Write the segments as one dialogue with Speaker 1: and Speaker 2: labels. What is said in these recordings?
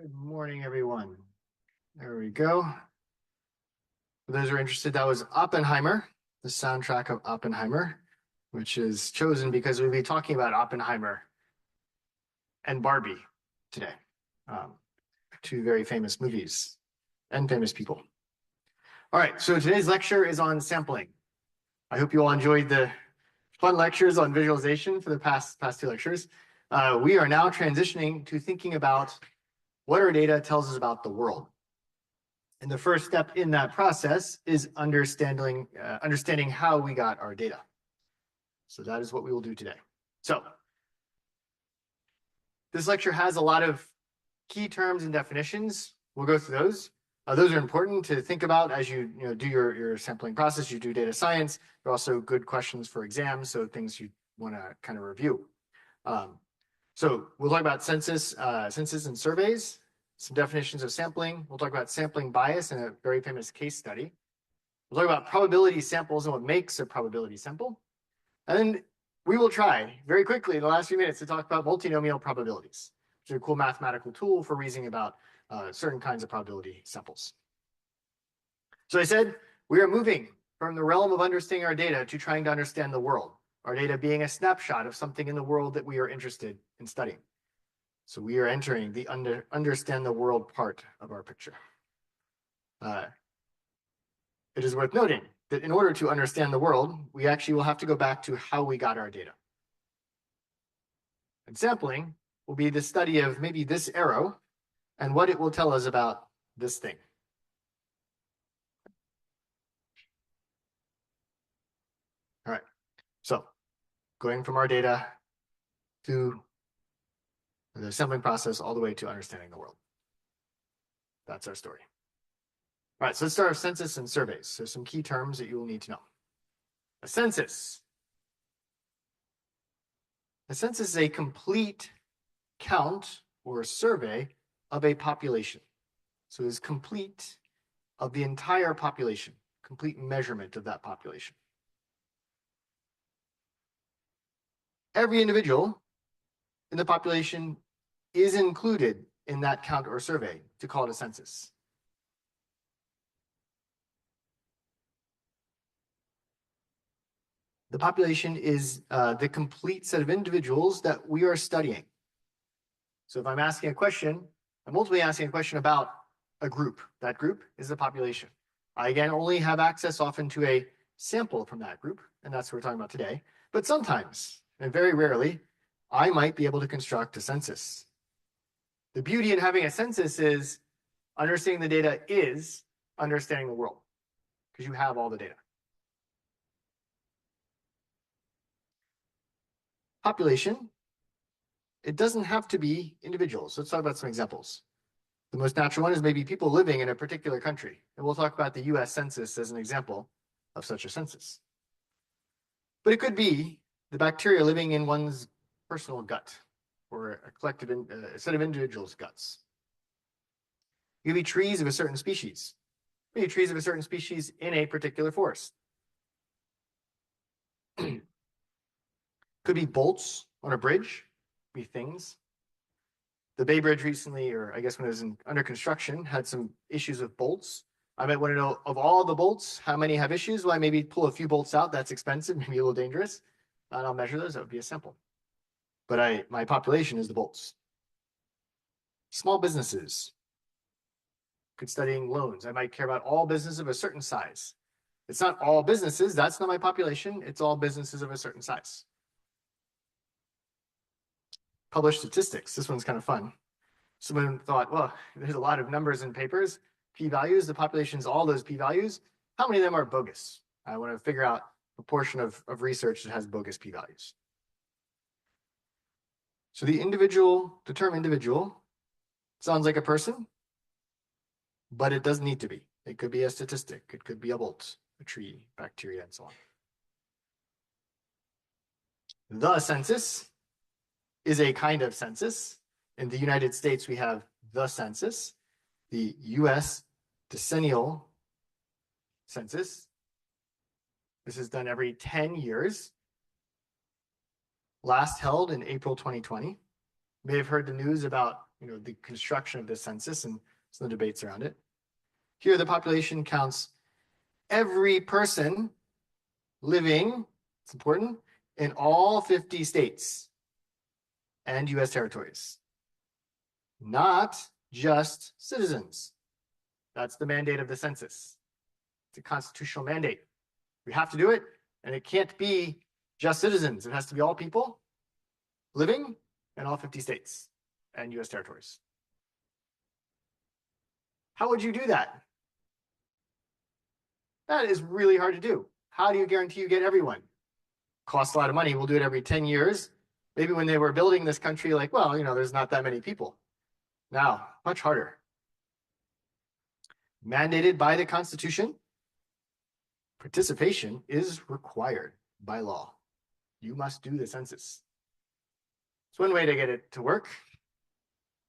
Speaker 1: Good morning, everyone. There we go. For those who are interested, that was Oppenheimer, the soundtrack of Oppenheimer, which is chosen because we'll be talking about Oppenheimer and Barbie today. Two very famous movies and famous people. All right, so today's lecture is on sampling. I hope you all enjoyed the fun lectures on visualization for the past two lectures. We are now transitioning to thinking about what our data tells us about the world. And the first step in that process is understanding how we got our data. So that is what we will do today. So this lecture has a lot of key terms and definitions. We'll go through those. Those are important to think about as you do your sampling process. You do data science. They're also good questions for exams, so things you want to kind of review. So we'll talk about census and surveys. Some definitions of sampling. We'll talk about sampling bias in a very famous case study. We'll talk about probability samples and what makes a probability sample. And then we will try very quickly in the last few minutes to talk about multinomial probabilities, which is a cool mathematical tool for reasoning about certain kinds of probability samples. So I said we are moving from the realm of understanding our data to trying to understand the world, our data being a snapshot of something in the world that we are interested in studying. So we are entering the understand the world part of our picture. It is worth noting that in order to understand the world, we actually will have to go back to how we got our data. And sampling will be the study of maybe this arrow and what it will tell us about this thing. All right, so going from our data to the sampling process all the way to understanding the world. That's our story. All right, so let's start with census and surveys. So some key terms that you will need to know. A census. A census is a complete count or a survey of a population. So it is complete of the entire population, complete measurement of that population. Every individual in the population is included in that count or survey to call it a census. The population is the complete set of individuals that we are studying. So if I'm asking a question, I'm ultimately asking a question about a group. That group is the population. I, again, only have access often to a sample from that group, and that's what we're talking about today. But sometimes, and very rarely, I might be able to construct a census. The beauty in having a census is understanding the data is understanding the world, because you have all the data. Population, it doesn't have to be individuals. Let's talk about some examples. The most natural one is maybe people living in a particular country. And we'll talk about the US Census as an example of such a census. But it could be the bacteria living in one's personal gut or a collective a set of individuals' guts. It could be trees of a certain species. Maybe trees of a certain species in a particular forest. Could be bolts on a bridge, be things. The Bay Bridge recently, or I guess when it was under construction, had some issues with bolts. I might want to know, of all the bolts, how many have issues? Well, I maybe pull a few bolts out. That's expensive, maybe a little dangerous. And I'll measure those. That would be a sample. But my population is the bolts. Small businesses. Could studying loans. I might care about all businesses of a certain size. It's not all businesses. That's not my population. It's all businesses of a certain size. Published statistics. This one's kind of fun. Someone thought, well, there's a lot of numbers and papers, p-values. The population's all those p-values. How many of them are bogus? I want to figure out the portion of research that has bogus p-values. So the term individual sounds like a person, but it doesn't need to be. It could be a statistic. It could be a bolt, a tree, bacteria, and so on. The census is a kind of census. In the United States, we have the census, the US decennial census. This is done every 10 years. Last held in April 2020. You may have heard the news about the construction of this census and some of the debates around it. Here, the population counts every person living, it's important, in all 50 states and US territories, not just citizens. That's the mandate of the census. It's a constitutional mandate. We have to do it, and it can't be just citizens. It has to be all people living in all 50 states and US territories. How would you do that? That is really hard to do. How do you guarantee you get everyone? Costs a lot of money. We'll do it every 10 years. Maybe when they were building this country, like, well, there's not that many people. Now, much harder. Mandated by the Constitution, participation is required by law. You must do the census. It's one way to get it to work.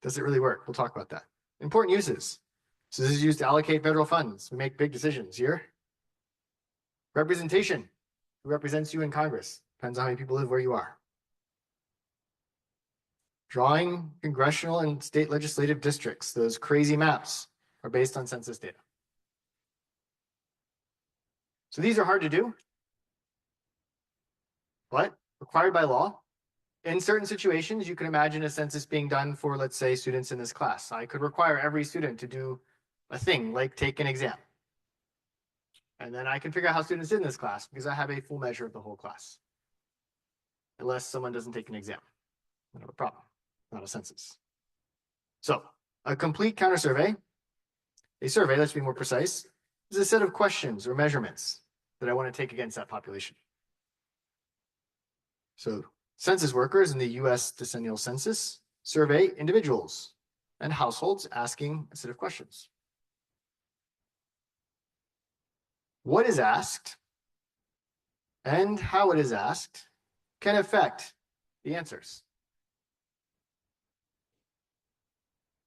Speaker 1: Does it really work? We'll talk about that. Important uses. So this is used to allocate federal funds. We make big decisions here. Representation. Who represents you in Congress? Depends on how many people live where you are. Drawing congressional and state legislative districts. Those crazy maps are based on census data. So these are hard to do, but required by law. In certain situations, you can imagine a census being done for, let's say, students in this class. I could require every student to do a thing like take an exam. And then I can figure out how students did in this class because I have a full measure of the whole class. Unless someone doesn't take an exam. I have a problem, not a census. So a complete counter survey, a survey, let's be more precise, is a set of questions or measurements that I want to take against that population. So census workers in the US decennial census survey individuals and households asking a set of questions. What is asked and how it is asked can affect the answers.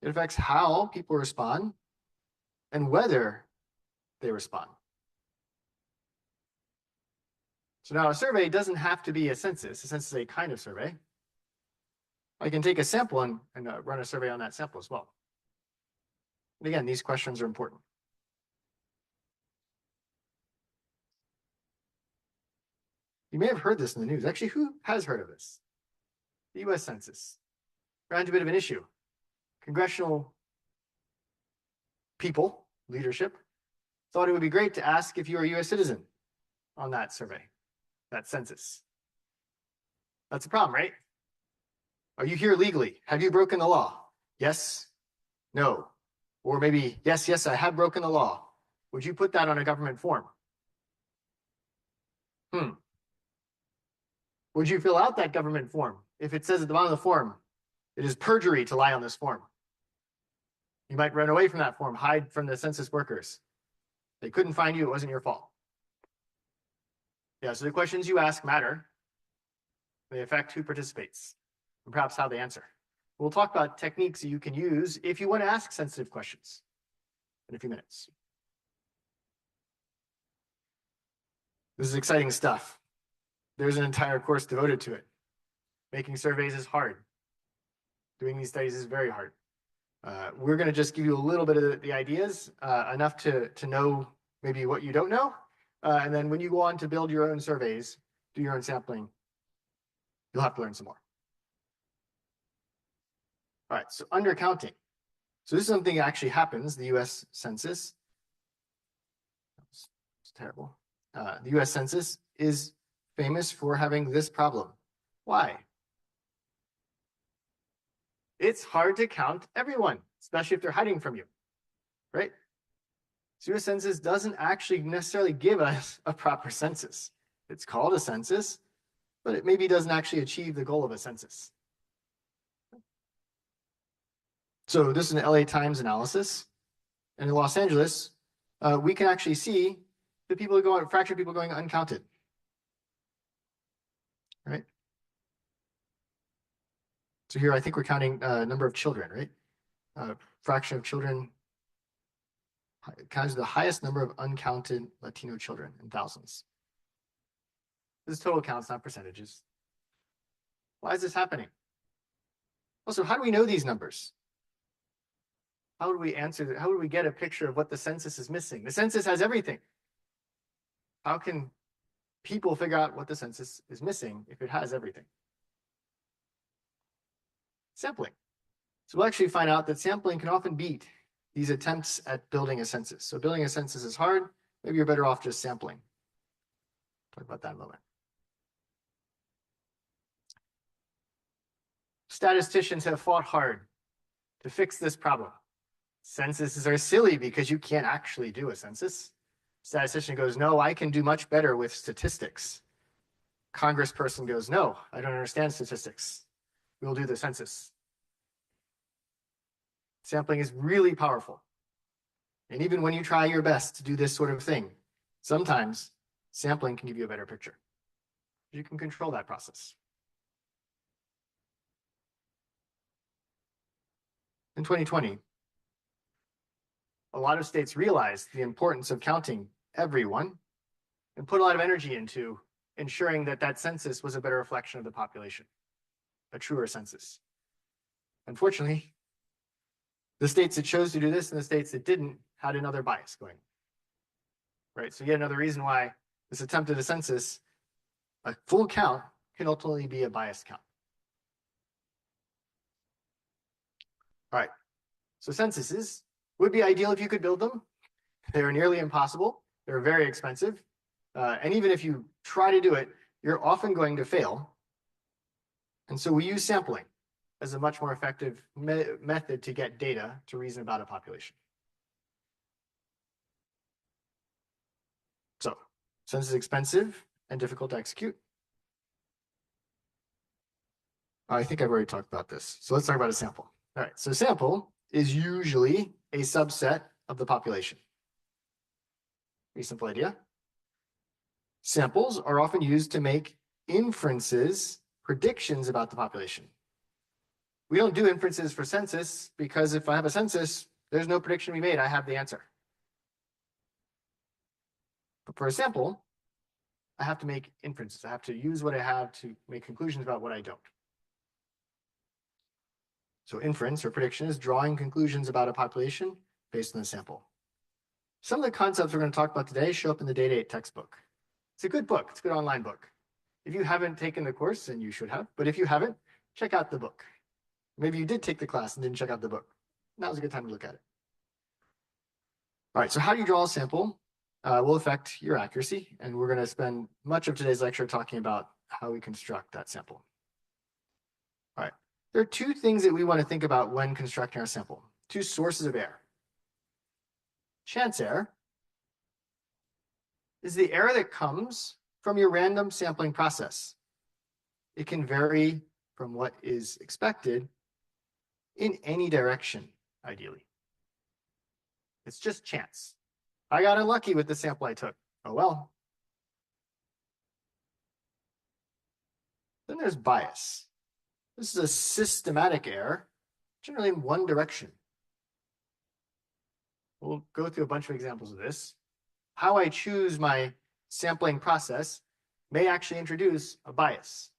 Speaker 1: It affects how people respond and whether they respond. So now a survey doesn't have to be a census. A census is a kind of survey. I can take a sample and run a survey on that sample as well. And again, these questions are important. You may have heard this in the news. Actually, who has heard of this? The US Census. Ran into a bit of an issue. Congressional people, leadership, thought it would be great to ask if you are a US citizen on that survey, that census. That's a problem, right? Are you here legally? Have you broken the law? Yes, no. Or maybe, yes, I have broken the law. Would you put that on a government form? Would you fill out that government form if it says at the bottom of the form, it is perjury to lie on this form? You might run away from that form, hide from the census workers. They couldn't find you, it wasn't your fault. Yeah, so the questions you ask matter. They affect who participates and perhaps how they answer. We'll talk about techniques you can use if you want to ask sensitive questions in a few minutes. This is exciting stuff. There's an entire course devoted to it. Making surveys is hard. Doing these studies is very hard. We're going to just give you a little bit of the ideas, enough to know maybe what you don't know. And then when you go on to build your own surveys, do your own sampling, you'll have to learn some more. All right, so undercounting. So this is something that actually happens, the US Census. It's terrible. The US Census is famous for having this problem. Why? It's hard to count everyone, especially if they're hiding from you, right? So US Census doesn't actually necessarily give us a proper census. It's called a census, but it maybe doesn't actually achieve the goal of a census. So this is an LA Times analysis. And in Los Angeles, we can actually see the people who go, fraction of people going uncounted. Right? So here, I think we're counting number of children, right? Fraction of children counts the highest number of uncounted Latino children in thousands. This is total counts, not percentages. Why is this happening? Also, how do we know these numbers? how would we answer, how would we get a picture of what the census is missing? The census has everything. How can people figure out what the census is missing if it has everything? Sampling. So we'll actually find out that sampling can often beat these attempts at building a census. So building a census is hard. Maybe you're better off just sampling. Talk about that in a moment. Statisticians have fought hard to fix this problem. Censuses are silly because you can't actually do a census. Statistician goes, no, I can do much better with statistics. Congressperson goes, no, I don't understand statistics. We'll do the census. Sampling is really powerful. And even when you try your best to do this sort of thing, sometimes sampling can give you a better picture. You can control that process. In 2020, a lot of states realized the importance of counting everyone and put a lot of energy into ensuring that that census was a better reflection of the population, a truer census. Unfortunately, the states that chose to do this and the states that didn't had another bias going. Right, so yet another reason why this attempt at a census, a full count, can ultimately be a biased count. All right, so censuses would be ideal if you could build them. They're nearly impossible. They're very expensive. And even if you try to do it, you're often going to fail. And so we use sampling as a much more effective method to get data to reason about a population. So census is expensive and difficult to execute. I think I've already talked about this. So let's talk about a sample. All right, so sample is usually a subset of the population. Pretty simple idea. Samples are often used to make inferences, predictions about the population. We don't do inferences for census because if I have a census, there's no prediction to be made. I have the answer. But for a sample, I have to make inferences. I have to use what I have to make conclusions about what I don't. So inference or prediction is drawing conclusions about a population based on the sample. Some of the concepts we're going to talk about today show up in the Data 8 textbook. It's a good book. It's a good online book. If you haven't taken the course, and you should have, but if you haven't, check out the book. Maybe you did take the class and didn't check out the book. Now's a good time to look at it. All right, so how do you draw a sample will affect your accuracy, and we're going to spend much of today's lecture talking about how we construct that sample. All right, there are two things that we want to think about when constructing our sample, two sources of error. Chance error is the error that comes from your random sampling process. It can vary from what is expected in any direction, ideally. It's just chance. I got unlucky with the sample I took. Oh well. Then there's bias. This is a systematic error, generally in one direction. We'll go through a bunch of examples of this. How I choose my sampling process may actually introduce a bias.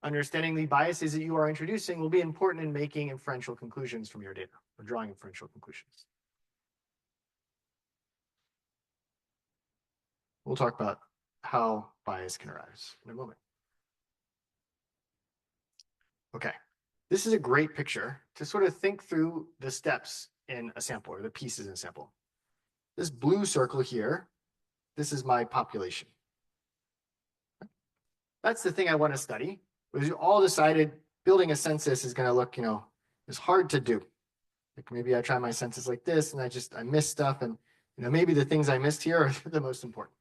Speaker 1: Understanding the biases that you are introducing will be important in making inferential conclusions from your data, or drawing inferential conclusions. We'll talk about how bias can arise in a moment. Okay, this is a great picture to sort of think through the steps in a sample, or the pieces in a sample. This blue circle here, this is my population. That's the thing I want to study. Because you all decided building a census is going to look, it's hard to do. Like maybe I try my census like this and I miss stuff, and maybe the things I missed here are the most important.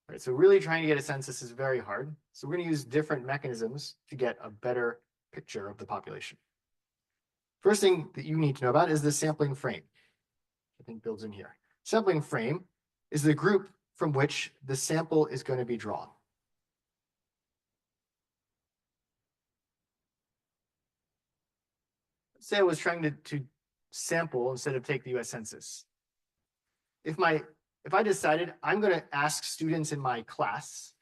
Speaker 1: All right, so really trying to get a census is very hard. So we're going to use different mechanisms to get a better picture of the population. First thing that you need to know about is the sampling frame. I think builds in here. Sampling frame is the group from which the sample is going to be drawn. Say I was trying to sample instead of take the US Census. If I decided I'm going to ask students in my class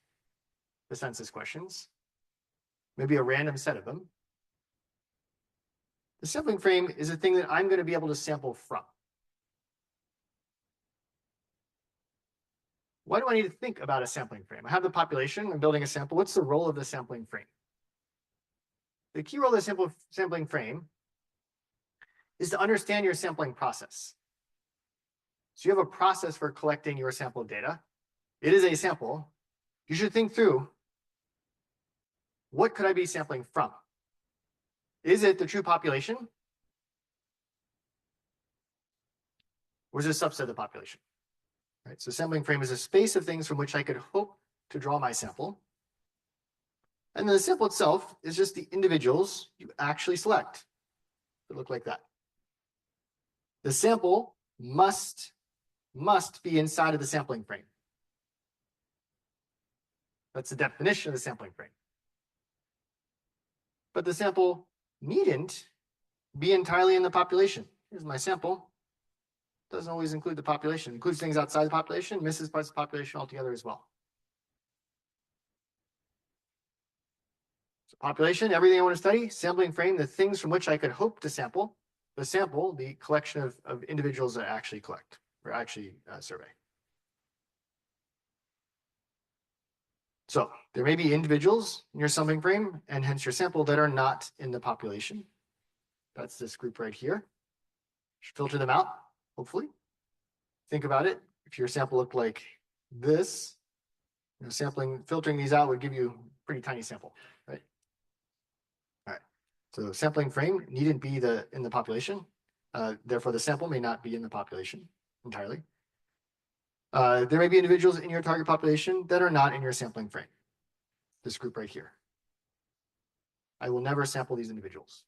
Speaker 1: the census questions, maybe a random set of them, The sampling frame is a thing that I'm going to be able to sample from. Why do I need to think about a sampling frame? I have the population, I'm building a sample. What's the role of the sampling frame? The key role of the sampling frame is to understand your sampling process. So you have a process for collecting your sample data. It is a sample. You should think through, what could I be sampling from? Is it the true population? Or is it a subset of the population? Right, so sampling frame is a space of things from which I could hope to draw my sample. And then the sample itself is just the individuals you actually select that look like that. The sample must be inside of the sampling frame. That's the definition of the sampling frame. But the sample needn't be entirely in the population. Here's my sample. Doesn't always include the population. It includes things outside the population, misses parts of the population altogether as well. So population, everything I want to study, sampling frame, the things from which I could hope to sample. The sample, the collection of individuals that I actually collect or actually survey. So there may be individuals in your sampling frame and hence your sample that are not in the population. That's this group right here. Should filter them out, hopefully. Think about it. If your sample looked like this, filtering these out would give you a pretty tiny sample, right? All right. So sampling frame needn't be in the population. Therefore, the sample may not be in the population entirely. There may be individuals in your target population that are not in your sampling frame. This group right here. I will never sample these individuals.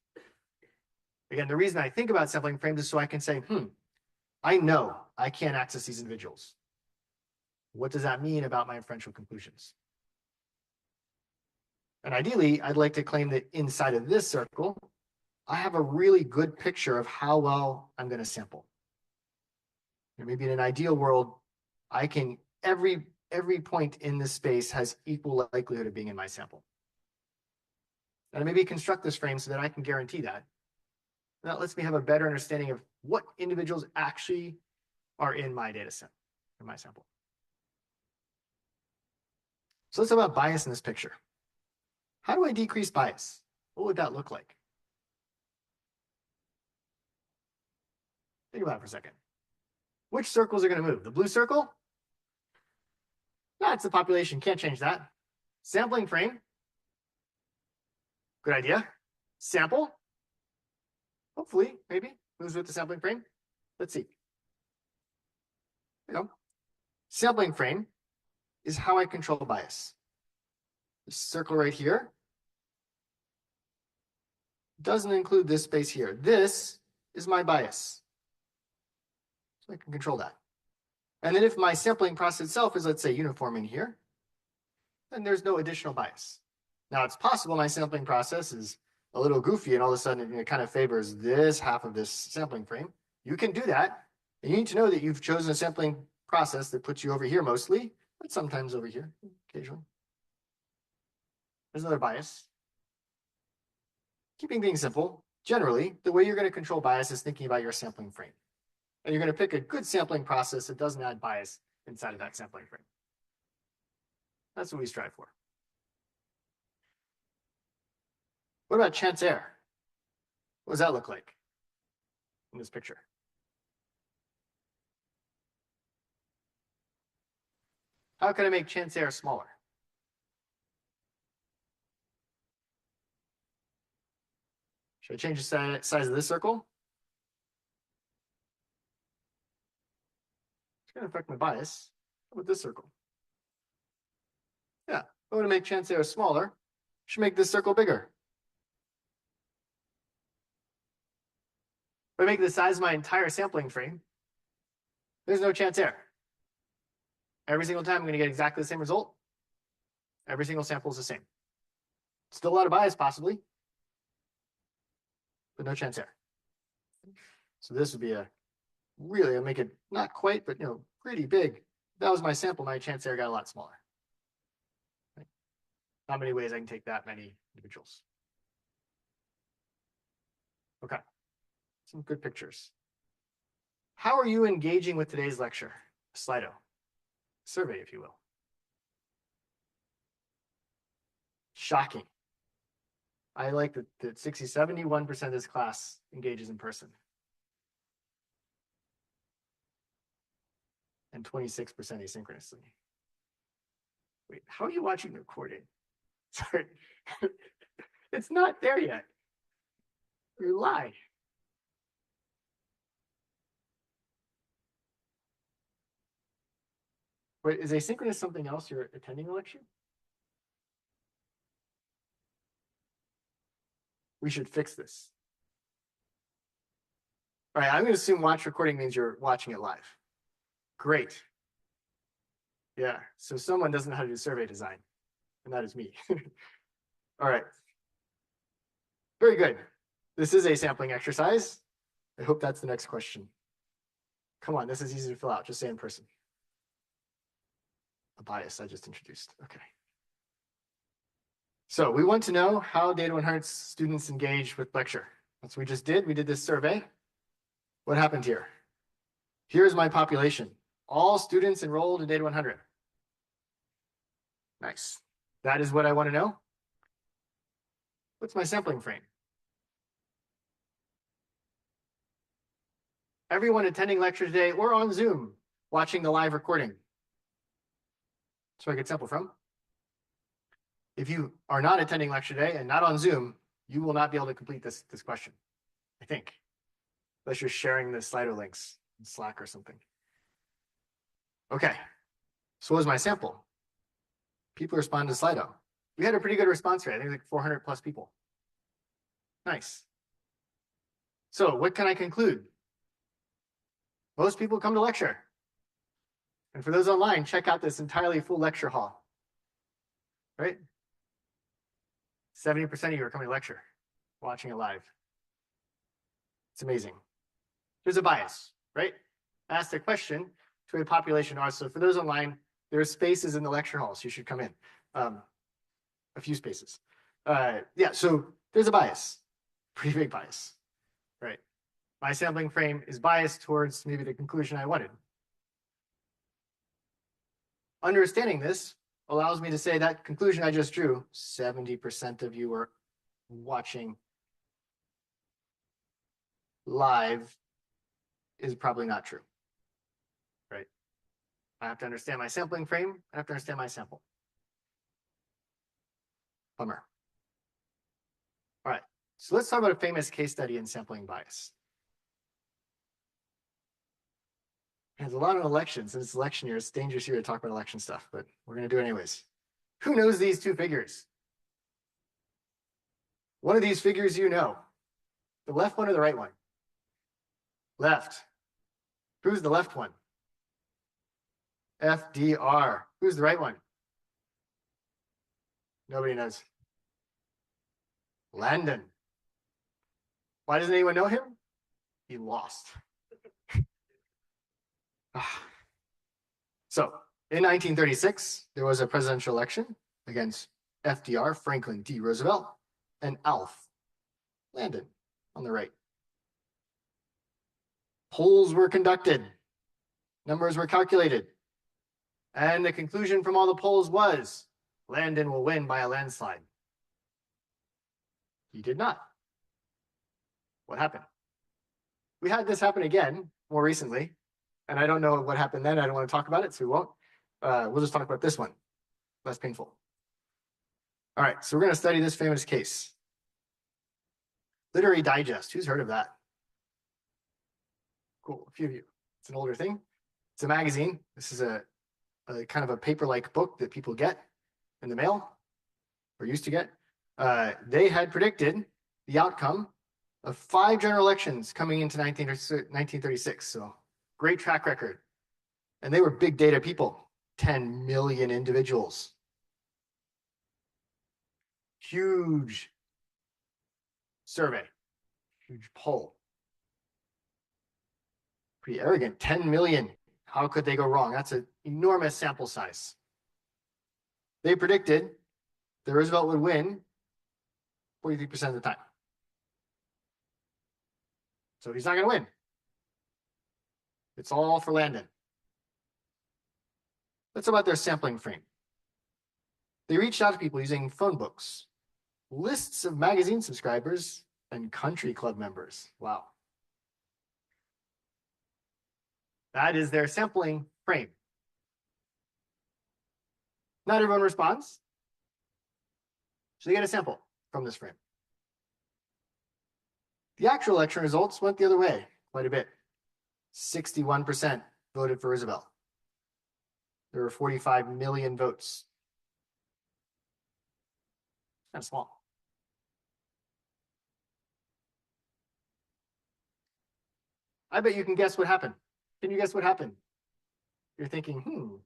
Speaker 1: Again, the reason I think about sampling frames is so I can say, I know I can't access these individuals. What does that mean about my inferential conclusions? And ideally, I'd like to claim that inside of this circle, I have a really good picture of how well I'm going to sample. And maybe in an ideal world, I can, every point in this space has equal likelihood of being in my sample. And maybe construct this frame so that I can guarantee that. That lets me have a better understanding of what individuals actually are in my data set, in my sample. So let's talk about bias in this picture. How do I decrease bias? What would that look like? Think about it for a second. Which circles are going to move? The blue circle? That's the population. Can't change that. Sampling frame. Good idea. Sample. Hopefully, maybe, moves with the sampling frame. Let's see. Sampling frame is how I control bias. This circle right here doesn't include this space here. This is my bias. So I can control that. And then if my sampling process itself is, let's say, uniform in here, then there's no additional bias. Now, it's possible my sampling process is a little goofy and all of a sudden it kind of favors this half of this sampling frame. You can do that. And you need to know that you've chosen a sampling process that puts you over here mostly, but sometimes over here, occasionally. There's another bias. Keeping things simple, generally, the way you're going to control bias is thinking about your sampling frame. And you're going to pick a good sampling process that doesn't add bias inside of that sampling frame. That's what we strive for. What about chance error? What does that look like in this picture? How can I make chance error smaller? Should I change the size of this circle? It's going to affect my bias. How about this circle? Yeah, I want to make chance error smaller. I should make this circle bigger. If I make the size of my entire sampling frame, there's no chance error. Every single time I'm going to get exactly the same result. Every single sample is the same. Still a lot of bias possibly, but no chance error. So this would be I'll make it not quite, but pretty big. If that was my sample, my chance error got a lot smaller. Right? Not many ways I can take that many individuals. Okay. Some good pictures. How are you engaging with today's lecture? Slido. Survey, if you will. Shocking. I like that 71% of this class engages in person. And 26% asynchronously. Wait, how are you watching the recording? Sorry. It's not there yet. You lie. Wait, is asynchronous something else? You're attending a lecture? We should fix this. All right, I'm going to assume watch recording means you're watching it live. Great. Yeah, so someone doesn't know how to do survey design, and that is me. All right. Very good. This is a sampling exercise. I hope that's the next question. Come on, this is easy to fill out. Just say in person. A bias I just introduced. Okay. So we want to know how Data 100 students engage with lecture. That's what we just did. We did this survey. What happened here? Here's my population. All students enrolled in Data 100. Nice. That is what I want to know. What's my sampling frame? Everyone attending lecture today or on Zoom watching the live recording. So I could sample from. If you are not attending lecture today and not on Zoom, you will not be able to complete this question, I think. Unless you're sharing the Slido links in Slack or something. Okay, so what was my sample? People respond to Slido. We had a pretty good response rate. I think like 400 plus people. Nice. So what can I conclude? Most people come to lecture. And for those online, check out this entirely full lecture hall. Right? 70% of you are coming to lecture, watching it live. It's amazing. There's a bias, right? Ask the question to a population. So for those online, there are spaces in the lecture hall, so you should come in. A few spaces. Yeah, so there's a bias, pretty big bias, right? My sampling frame is biased towards maybe the conclusion I wanted. Understanding this allows me to say that conclusion I just drew, 70% of you are watching live, is probably not true, right? I have to understand my sampling frame. I have to understand my sample. Bummer. All right, so let's talk about a famous case study in sampling bias. There's a lot of elections, and it's election year. It's dangerous here to talk about election stuff, but we're going to do it anyways. Who knows these two figures? One of these figures you know. The left one or the right one? Left. Who's the left one? FDR. Who's the right one? Nobody knows. Landon. Why doesn't anyone know him? He lost. So in 1936, there was a presidential election against FDR, Franklin D. Roosevelt, and Alf Landon on the right. Polls were conducted. Numbers were calculated. And the conclusion from all the polls was Landon will win by a landslide. He did not. What happened? We had this happen again more recently, and I don't know what happened then. I don't want to talk about it, so we won't. We'll just talk about this one. Less painful. All right, so we're going to study this famous case. Literary Digest. Who's heard of that? Cool, a few of you. It's an older thing. It's a magazine. This is a kind of a paper-like book that people get in the mail, or used to get. They had predicted the outcome of 5 general elections coming into 1936. So great track record. And they were big data people, 10 million individuals. Huge survey, huge poll. Pretty arrogant, 10 million. How could they go wrong? That's an enormous sample size. They predicted that Roosevelt would win 43% of the time. So he's not going to win. It's all for Landon. Let's talk about their sampling frame. They reached out to people using phone books, lists of magazine subscribers, and country club members. Wow. That is their sampling frame. Not everyone responds. So they get a sample from this frame. The actual election results went the other way quite a bit. 61% voted for Roosevelt. There were 45 million votes. Kind of small. I bet you can guess what happened. Can you guess what happened? You're thinking,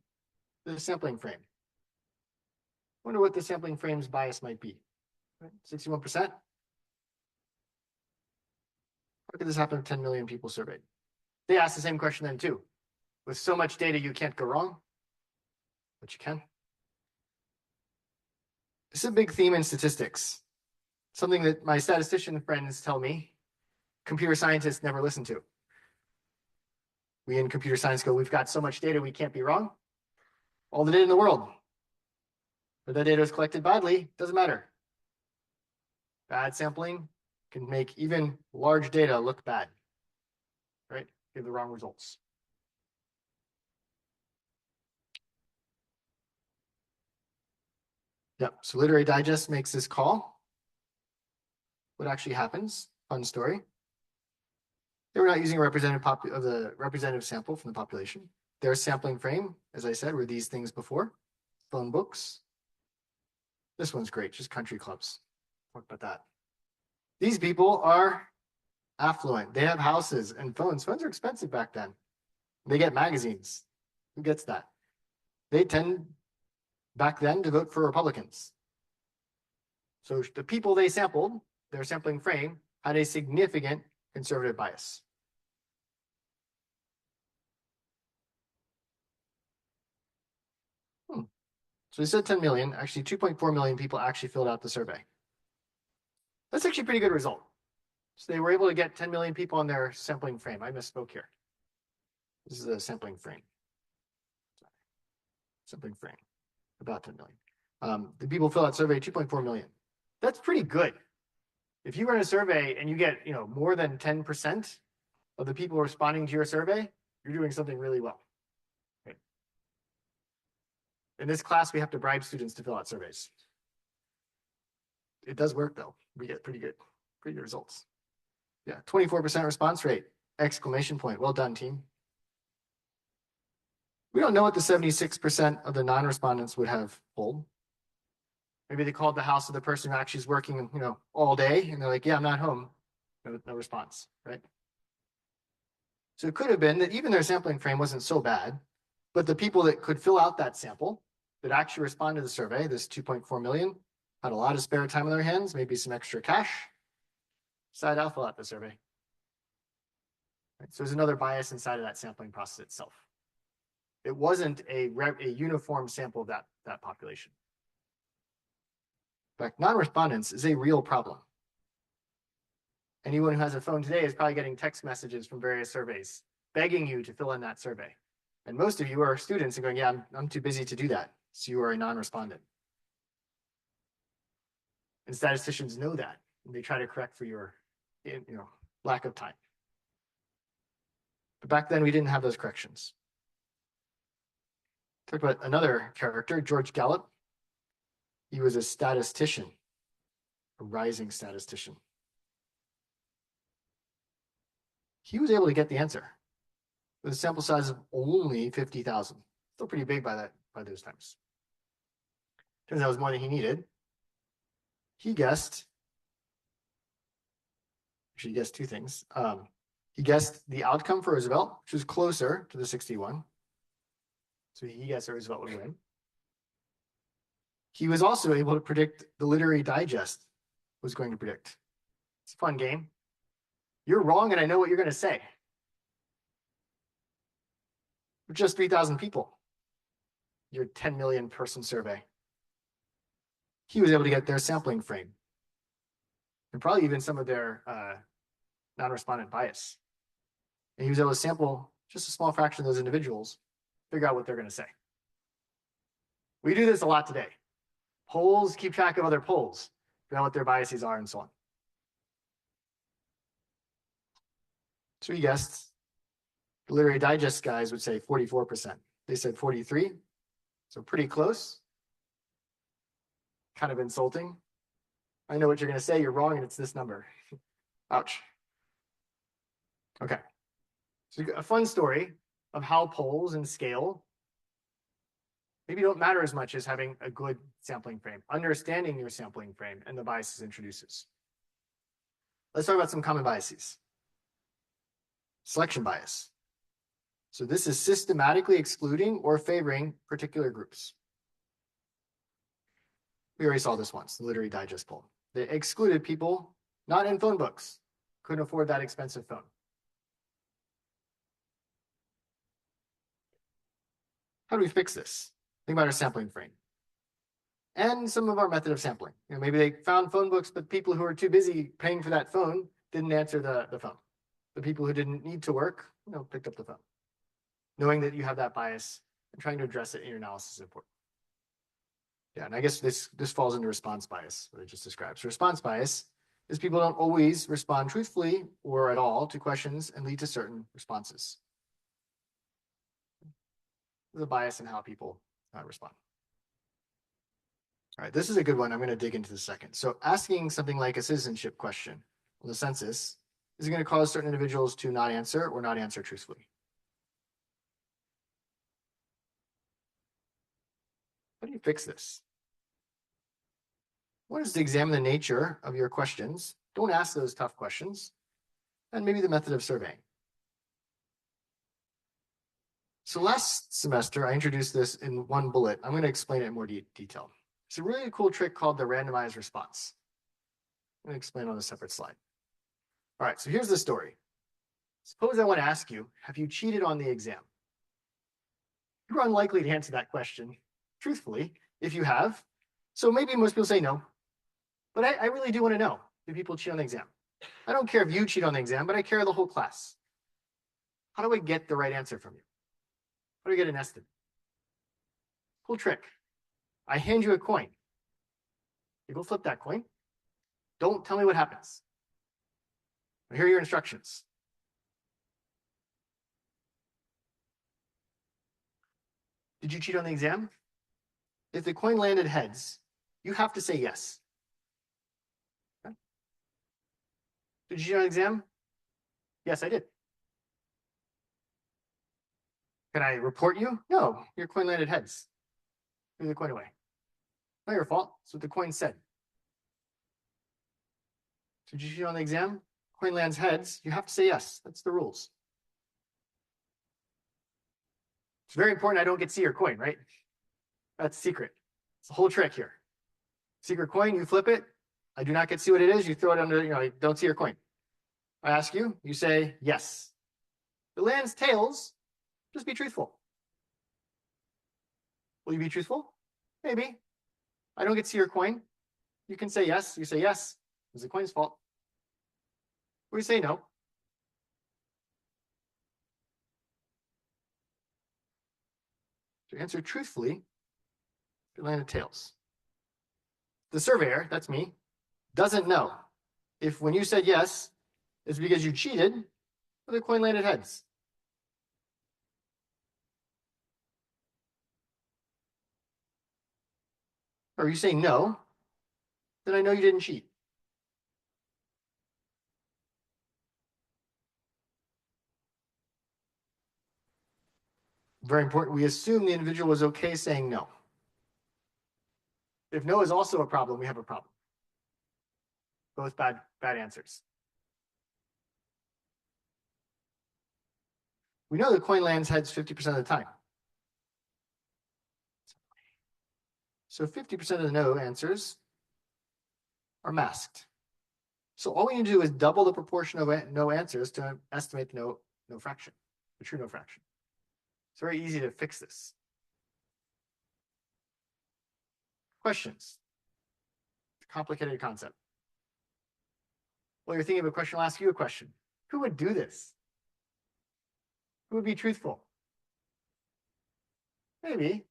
Speaker 1: the sampling frame. Wonder what the sampling frame's bias might be. 61%? How could this happen to 10 million people surveyed? They asked the same question then too. With so much data, you can't go wrong, but you can. This is a big theme in statistics. Something that my statistician friends tell me computer scientists never listen to. We in computer science go, we've got so much data, we can't be wrong. All the data in the world. But that data is collected badly, doesn't matter. Bad sampling can make even large data look bad, right? Give the wrong results. Yep, so Literary Digest makes this call. What actually happens? Fun story. They were not using a representative sample from the population. Their sampling frame, as I said, were these things before. Phone books. This one's great, just country clubs. Talk about that. These people are affluent. They have houses and phones. Phones are expensive back then. They get magazines. Who gets that? They tend back then to vote for Republicans. So the people they sampled, their sampling frame, had a significant conservative bias. So we said 10 million, actually 2.4 million people actually filled out the survey. That's actually a pretty good result. So they were able to get 10 million people on their sampling frame. I misspoke here. This is a sampling frame. Sampling frame, about 10 million. The people fill out survey, 2.4 million. That's pretty good. If you run a survey and you get, more than 10% of the people responding to your survey, you're doing something really well. Okay. In this class, we have to bribe students to fill out surveys. It does work though. We get pretty good results. Yeah, 24% response rate, exclamation point. Well done, team. We don't know what the 76% of the non-respondents would have polled. Maybe they called the house of the person who actually is working, all day, and they're like, yeah, I'm not home. No response, right? So it could have been that even their sampling frame wasn't so bad, but the people that could fill out that sample, that actually responded to the survey, this 2.4 million, had a lot of spare time on their hands, maybe some extra cash, decided I'll fill out the survey. Right? So there's another bias inside of that sampling process itself. It wasn't a uniform sample of that population. In fact, non-respondence is a real problem. Anyone who has a phone today is probably getting text messages from various surveys begging you to fill in that survey. And most of you are students and going, yeah, I'm too busy to do that. So you are a non-respondent. And statisticians know that, and they try to correct for your lack of time. But back then we didn't have those corrections. Talk about another character, George Gallup. He was a statistician, a rising statistician. He was able to get the answer with a sample size of only 50,000. Still pretty big by those times. Turns out it was more than he needed. He guessed two things. He guessed the outcome for Roosevelt, which was closer to the 61. So he guessed Roosevelt would win. He was also able to predict the Literary Digest was going to predict. It's a fun game. You're wrong, and I know what you're going to say. We're just 3,000 people. Your 10 million person survey. He was able to get their sampling frame. And probably even some of their non-respondent bias. And he was able to sample just a small fraction of those individuals, figure out what they're going to say. We do this a lot today. Polls keep track of other polls, figure out what their biases are, and so on. So you guessed, the Literary Digest guys would say 44%. They said 43, so pretty close. Kind of insulting. I know what you're going to say. You're wrong, and it's this number. Ouch. Okay. So a fun story of how polls and scale maybe don't matter as much as having a good sampling frame, understanding your sampling frame and the biases it introduces. Let's talk about some common biases. Selection bias. So this is systematically excluding or favoring particular groups. We already saw this once, the Literary Digest poll. They excluded people not in phone books, couldn't afford that expensive phone. How do we fix this? Think about our sampling frame and some of our method of sampling. Maybe they found phone books, but people who are too busy paying for that phone didn't answer the phone. The people who didn't need to work, picked up the phone. Knowing that you have that bias and trying to address it in your analysis is important. Yeah, and I guess this falls into response bias, what I just described. So response bias is people don't always respond truthfully or at all to questions and lead to certain responses. There's a bias in how people respond. All right, this is a good one. I'm going to dig into the second. So asking something like a citizenship question on the census is going to cause certain individuals to not answer or not answer truthfully. How do you fix this? One is to examine the nature of your questions. Don't ask those tough questions. And maybe the method of surveying. So last semester, I introduced this in one bullet. I'm going to explain it in more detail. It's a really cool trick called the randomized response. I'm going to explain on a separate slide. All right, so here's the story. Suppose I want to ask you, have you cheated on the exam? You're unlikely to answer that question truthfully if you have. So maybe most people say no. But I really do want to know, do people cheat on the exam? I don't care if you cheat on the exam, but I care the whole class. How do I get the right answer from you? How do I get an estimate? Cool trick. I hand you a coin. You go flip that coin. Don't tell me what happens. Here are your instructions. Did you cheat on the exam? If the coin landed heads, you have to say yes. Okay. Did you cheat on the exam? Yes, I did. Can I report you? No, your coin landed heads. Threw the coin away. Not your fault. That's what the coin said. Did you cheat on the exam? Coin lands heads. You have to say yes. That's the rules. It's very important I don't get to see your coin, right? That's secret. It's the whole trick here. Secret coin, you flip it. I do not get to see what it is. You throw it under, I don't see your coin. I ask you, you say yes. If it lands tails, just be truthful. Will you be truthful? Maybe. I don't get to see your coin. You can say yes. You say yes. It's the coin's fault. Or you say no. To answer truthfully, it landed tails. The surveyor, that's me, doesn't know if when you said yes, it's because you cheated or the coin landed heads. Or you say no, then I know you didn't cheat. Very important. We assume the individual was okay saying no. If no is also a problem, we have a problem. Both bad answers. We know the coin lands heads 50% of the time. So 50% of the no answers are masked. So all we need to do is double the proportion of no answers to estimate the no fraction, the true no fraction. It's very easy to fix this. Questions? It's a complicated concept. Well, you're thinking of a question, I'll ask you a question. Who would do this? Who would be truthful? Maybe.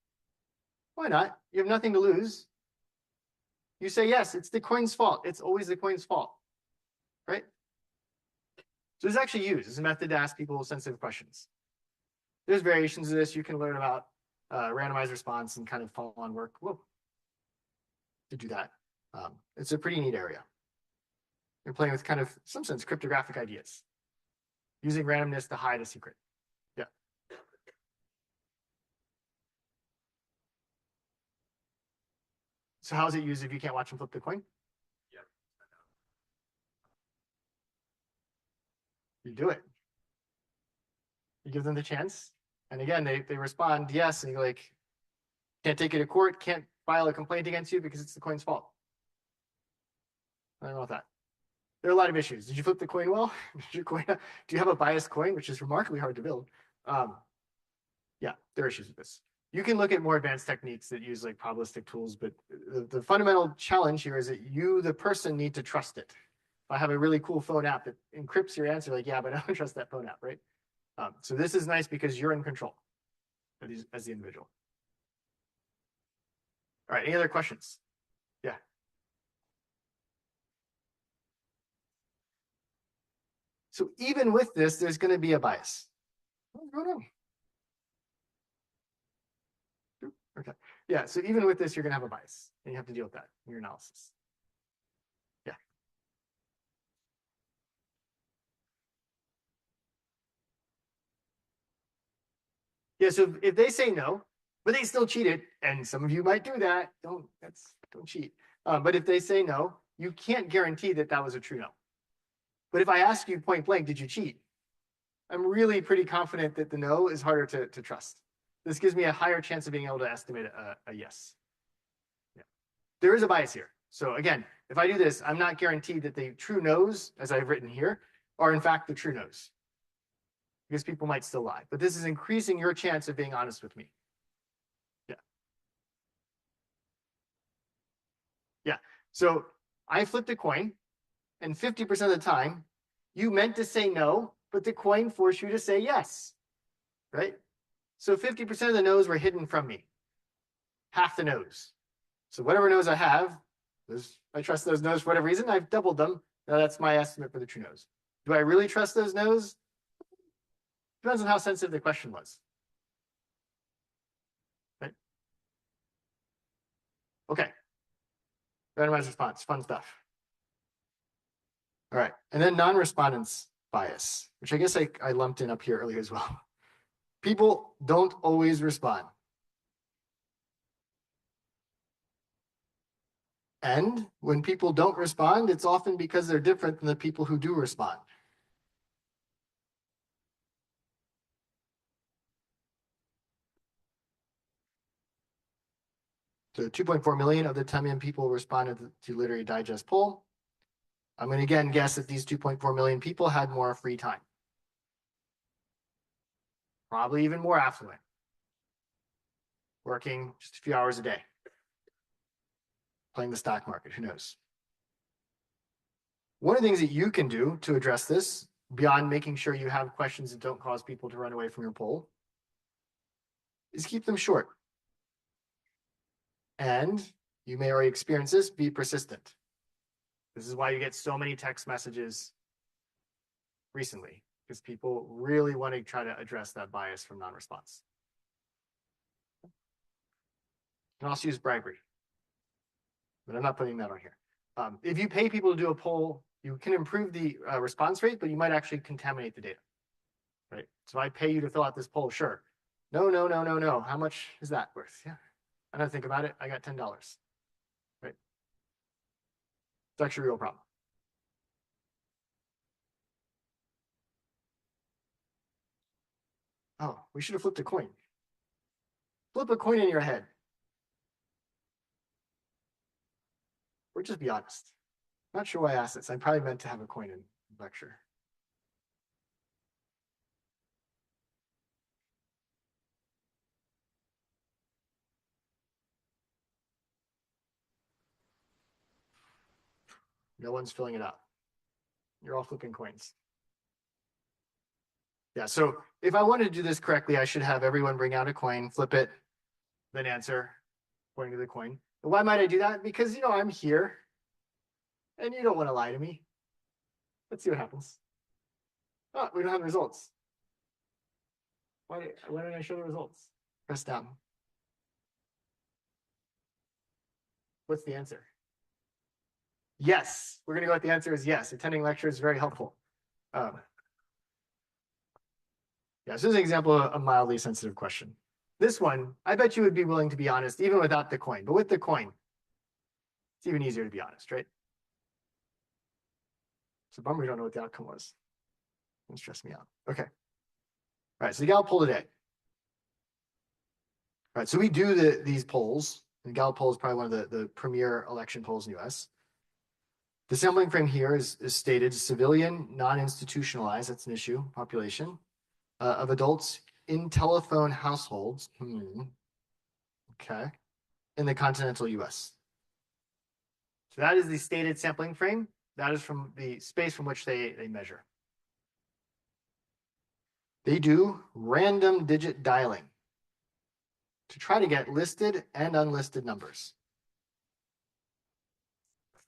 Speaker 1: Why not? You have nothing to lose. You say, yes, it's the coin's fault. It's always the coin's fault, right? So this is actually used as a method to ask people sensitive questions. There's variations of this. You can learn about randomized response and kind of follow on work to do that. It's a pretty neat area. You're playing with kind of, some sense, cryptographic ideas, using randomness to hide a secret. Yeah. So how is it used if you can't watch them flip the coin? Yeah. You do it. You give them the chance. And again, they respond yes, and you're like, can't take it to court, can't file a complaint against you because it's the coin's fault. I don't know about that. There are a lot of issues. Did you flip the coin well? Do you have a biased coin, which is remarkably hard to build? Yeah, there are issues with this. You can look at more advanced techniques that use like probabilistic tools, but the fundamental challenge here is that you, the person, need to trust it. If I have a really cool phone app that encrypts your answer, like, yeah, but I don't trust that phone app, right? So this is nice because you're in control as the individual. All right, any other questions? Yeah. So even with this, there's going to be a bias. What's going on? Okay. Yeah. So even with this, you're going to have a bias, and you have to deal with that in your analysis. Yeah. Yeah. So if they say no, but they still cheated, and some of you might do that, don't cheat. But if they say no, you can't guarantee that that was a true no. But if I ask you point blank, did you cheat? I'm really pretty confident that the no is harder to trust. This gives me a higher chance of being able to estimate a yes. Yeah. There is a bias here. So again, if I do this, I'm not guaranteed that the true no's, as I've written here, are in fact the true no's. Because people might still lie. But this is increasing your chance of being honest with me. Yeah. Yeah. So I flipped a coin, and 50% of the time, you meant to say no, but the coin forced you to say yes. Right? So 50% of the no's were hidden from me. Half the no's. So whatever no's I have, I trust those no's for whatever reason, I've doubled them. Now that's my estimate for the true no's. Do I really trust those no's? Depends on how sensitive the question was. Right? Okay. Randomized response, fun stuff. All right. And then non-respondents bias, which I guess I lumped in up here earlier as well. People don't always respond. And when people don't respond, it's often because they're different than the people who do respond. So 2.4 million of the 10 million people responded to Literary Digest poll. I'm going to again guess that these 2.4 million people had more free time. Probably even more affluent. Working just a few hours a day. Playing the stock market, who knows? One of the things that you can do to address this, beyond making sure you have questions that don't cause people to run away from your poll, is keep them short. And you may already experience this, be persistent. This is why you get so many text messages recently, because people really want to try to address that bias from non-response. You can also use bribery, but I'm not putting that on here. If you pay people to do a poll, you can improve the response rate, but you might actually contaminate the data, right? So I pay you to fill out this poll, sure. No. How much is that worth? Yeah. I don't think about it. I got $10, right? It's actually a real problem. Oh, we should have flipped a coin. Flip a coin in your head. Or just be honest. Not sure why I asked this. I probably meant to have a coin in lecture. No one's filling it out. You're all flipping coins. Yeah, so if I wanted to do this correctly, I should have everyone bring out a coin, flip it, then answer according to the coin. And why might I do that? Because, I'm here and you don't want to lie to me. Let's see what happens. Oh, we don't have the results. Why didn't I show the results? Press down. What's the answer? Yes. We're going to go with the answer is yes. Attending lecture is very helpful. Yeah, so this is an example of a mildly sensitive question. This one, I bet you would be willing to be honest even without the coin. But with the coin, it's even easier to be honest, right? So bummer we don't know what the outcome was. Don't stress me out. Okay. All right, so the Gallup poll today. All right, so we do these polls. The Gallup poll is probably one of the premier election polls in the US. The sampling frame here is stated civilian, non-institutionalized, that's an issue, population, of adults in telephone households, okay, in the continental US. So that is the stated sampling frame. That is from the space from which they measure. They do random digit dialing to try to get listed and unlisted numbers,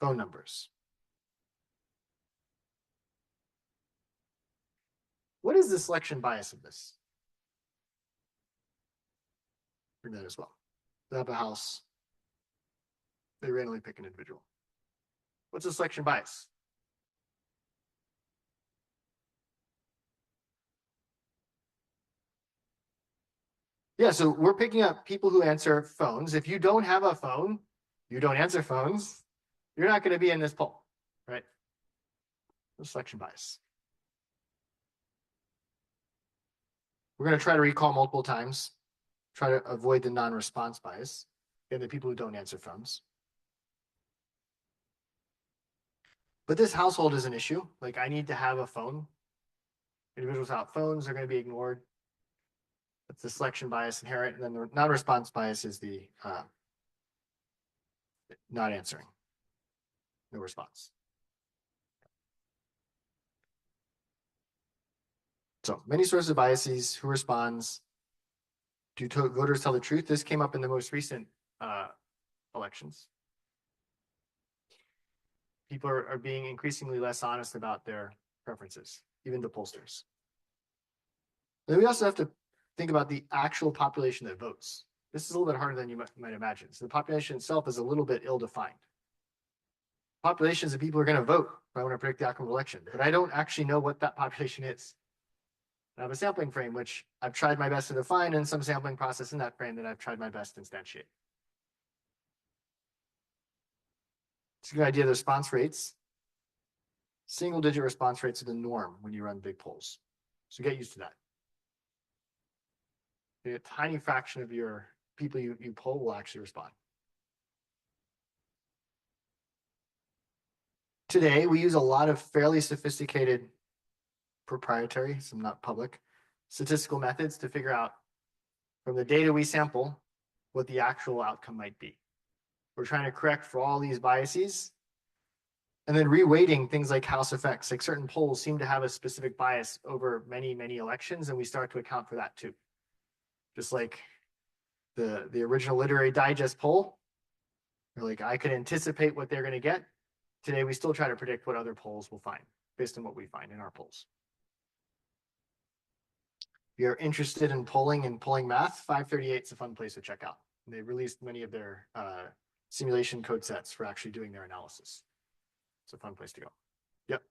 Speaker 1: phone numbers. What is the selection bias of this? Bring that as well. They have a house. They randomly pick an individual. What's the selection bias? Yeah, so we're picking up people who answer phones. If you don't have a phone, you don't answer phones, you're not going to be in this poll, right? The selection bias. We're going to try to recall multiple times, try to avoid the non-response bias and the people who don't answer phones. But this household is an issue. Like, I need to have a phone. Individuals without phones are going to be ignored. That's the selection bias inherent. And then the non-response bias is the not answering, no response. So many sources of biases. Who responds? Do voters tell the truth? This came up in the most recent elections. People are being increasingly less honest about their preferences, even the pollsters. Then we also have to think about the actual population that votes. This is a little bit harder than you might imagine. So the population itself is a little bit ill-defined. Populations of people are going to vote if I want to predict the outcome of the election, but I don't actually know what that population is. I have a sampling frame, which I've tried my best to define, and some sampling process in that frame that I've tried my best to instantiate. It's a good idea of the response rates. Single-digit response rates are the norm when you run big polls. So get used to that. A tiny fraction of your people you poll will actually respond. Today, we use a lot of fairly sophisticated proprietary, some not public, statistical methods to figure out from the data we sample what the actual outcome might be. We're trying to correct for all these biases and then reweighting things like house effects. Like certain polls seem to have a specific bias over many, many elections, and we start to account for that too. Just like the original Literary Digest poll, like I could anticipate what they're going to get. Today, we still try to predict what other polls will find based on what we find in our polls. If you're interested in polling and polling math, 538 is a fun place to check out. They released many of their simulation code sets for actually doing their analysis. It's a fun place to go. Yep.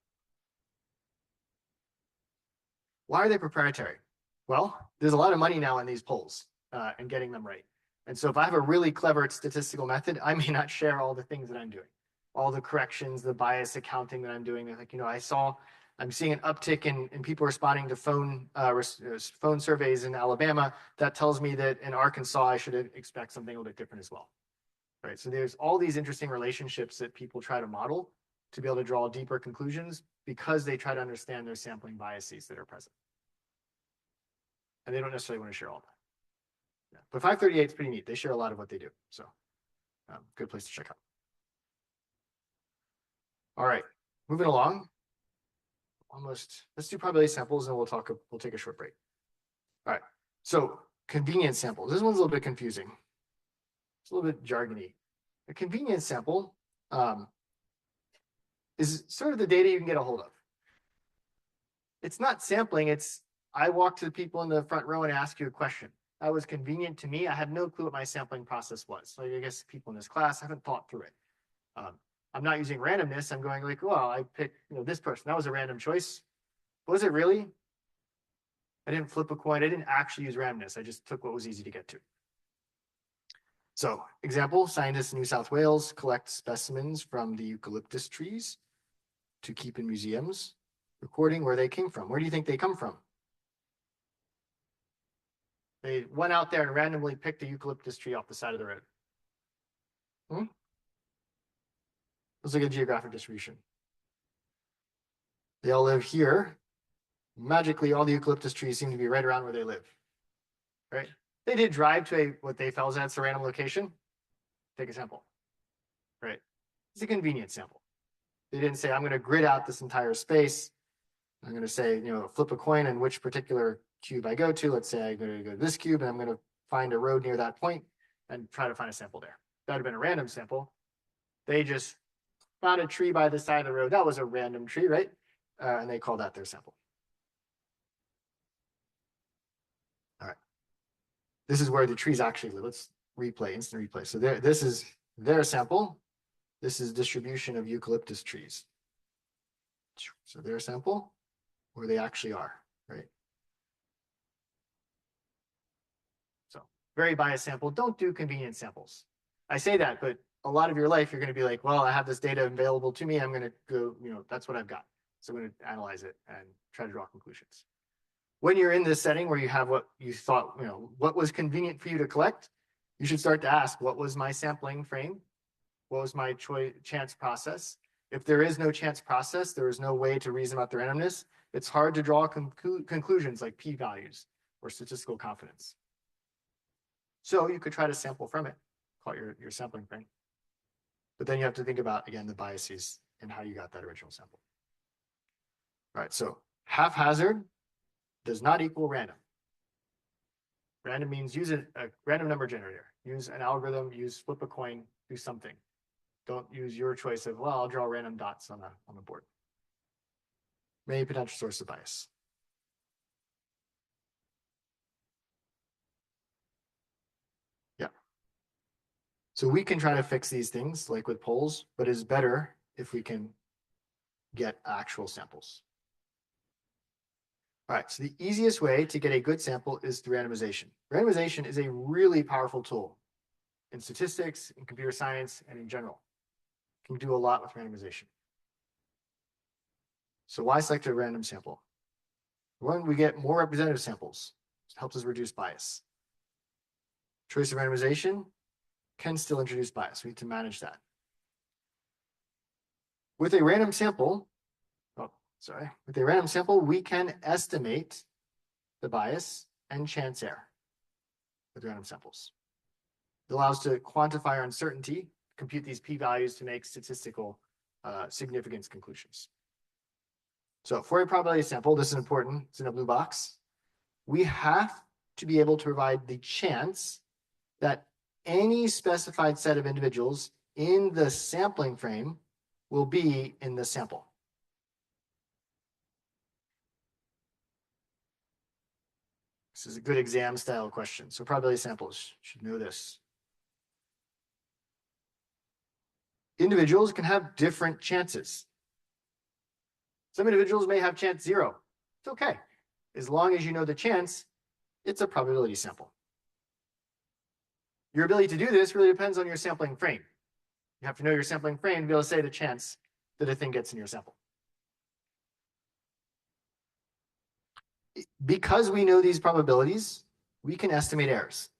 Speaker 1: Why are they proprietary? Well, there's a lot of money now in these polls and getting them right. And so if I have a really clever statistical method, I may not share all the things that I'm doing, all the corrections, the bias accounting that I'm doing. Like, I'm seeing an uptick in people responding to phone surveys in Alabama. That tells me that in Arkansas, I should expect something a little bit different as well. Right. So there's all these interesting relationships that people try to model to be able to draw deeper conclusions because they try to understand their sampling biases that are present. And they don't necessarily want to share all that. Yeah. But 538 is pretty neat. They share a lot of what they do. So good place to check out. All right, moving along. almost, let's do probability samples and we'll take a short break. All right. So convenience samples. This one's a little bit confusing. It's a little bit jargony. A convenience sample is sort of the data you can get a hold of. It's not sampling. It's I walk to the people in the front row and ask you a question. That was convenient to me. I had no clue what my sampling process was. So I guess people in this class haven't thought through it. I'm not using randomness. I'm going like, well, I picked this person. That was a random choice. Was it really? I didn't flip a coin. I didn't actually use randomness. I just took what was easy to get to. So example, scientists in New South Wales collect specimens from the eucalyptus trees to keep in museums, recording where they came from. Where do you think they come from? They went out there and randomly picked a eucalyptus tree off the side of the road. Let's look at geographic distribution. They all live here. Magically, all the eucalyptus trees seem to be right around where they live, right? They did drive to what they felt as a random location. Take a sample, right? It's a convenience sample. They didn't say, I'm going to grid out this entire space. I'm going to say, flip a coin in which particular cube I go to. Let's say I'm going to go to this cube and I'm going to find a road near that point and try to find a sample there. That would have been a random sample. They just found a tree by the side of the road. That was a random tree, right? And they call that their sample. All right. This is where the trees actually live. Let's instant replay. So this is their sample. This is distribution of eucalyptus trees. So their sample, where they actually are, right? So very biased sample. Don't do convenience samples. I say that, but a lot of your life, you're going to be like, well, I have this data available to me. I'm going to go, that's what I've got. So I'm going to analyze it and try to draw conclusions. When you're in this setting where you have what you thought, what was convenient for you to collect, you should start to ask, what was my sampling frame? What was my chance process? If there is no chance process, there is no way to reason about the randomness, it's hard to draw conclusions like p-values or statistical confidence. So you could try to sample from it, call it your sampling frame. But then you have to think about, again, the biases and how you got that original sample. All right, so haphazard does not equal random. Random means use a random number generator. Use an algorithm, flip a coin, do something. Don't use your choice of, well, I'll draw random dots on the board. Many potential sources of bias. Yeah. So we can try to fix these things like with polls, but it's better if we can get actual samples. All right, so the easiest way to get a good sample is through randomization. Randomization is a really powerful tool in statistics, in computer science, and in general. You can do a lot with randomization. So why select a random sample? When we get more representative samples, it helps us reduce bias. Choice of randomization can still introduce bias. We need to manage that. With a random sample, we can estimate the bias and chance error with random samples. It allows us to quantify our uncertainty, compute these p-values to make statistical significance conclusions. So for a probability sample, this is important, it's in a blue box. We have to be able to provide the chance that any specified set of individuals in the sampling frame will be in the sample. This is a good exam style question. So probability samples should know this. Individuals can have different chances. Some individuals may have chance 0. It's okay. As long as you know the chance, it's a probability sample. Your ability to do this really depends on your sampling frame. You have to know your sampling frame to be able to say the chance that a thing gets in your sample. Because we know these probabilities, we can estimate errors.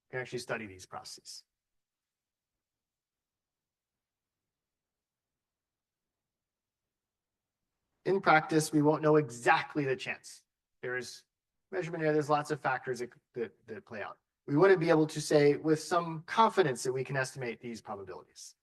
Speaker 1: We can actually study these processes. In practice, we won't know exactly the chance. There's measurement error, there's lots of factors that play out. We wouldn't be able to say with some confidence that we can estimate these probabilities.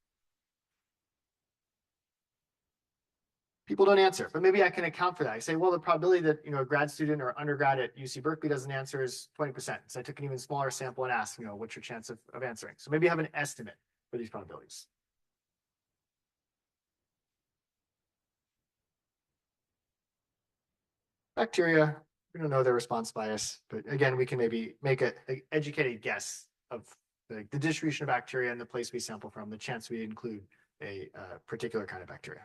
Speaker 1: People don't answer, but maybe I can account for that. I say, well, the probability that a grad student or undergrad at UC Berkeley doesn't answer is 20%. So I took an even smaller sample and asked, what's your chance of answering? So maybe I have an estimate for these probabilities. Bacteria, we don't know their response bias, but again, we can maybe make an educated guess of the distribution of bacteria in the place we sample from, the chance we include a particular kind of bacteria.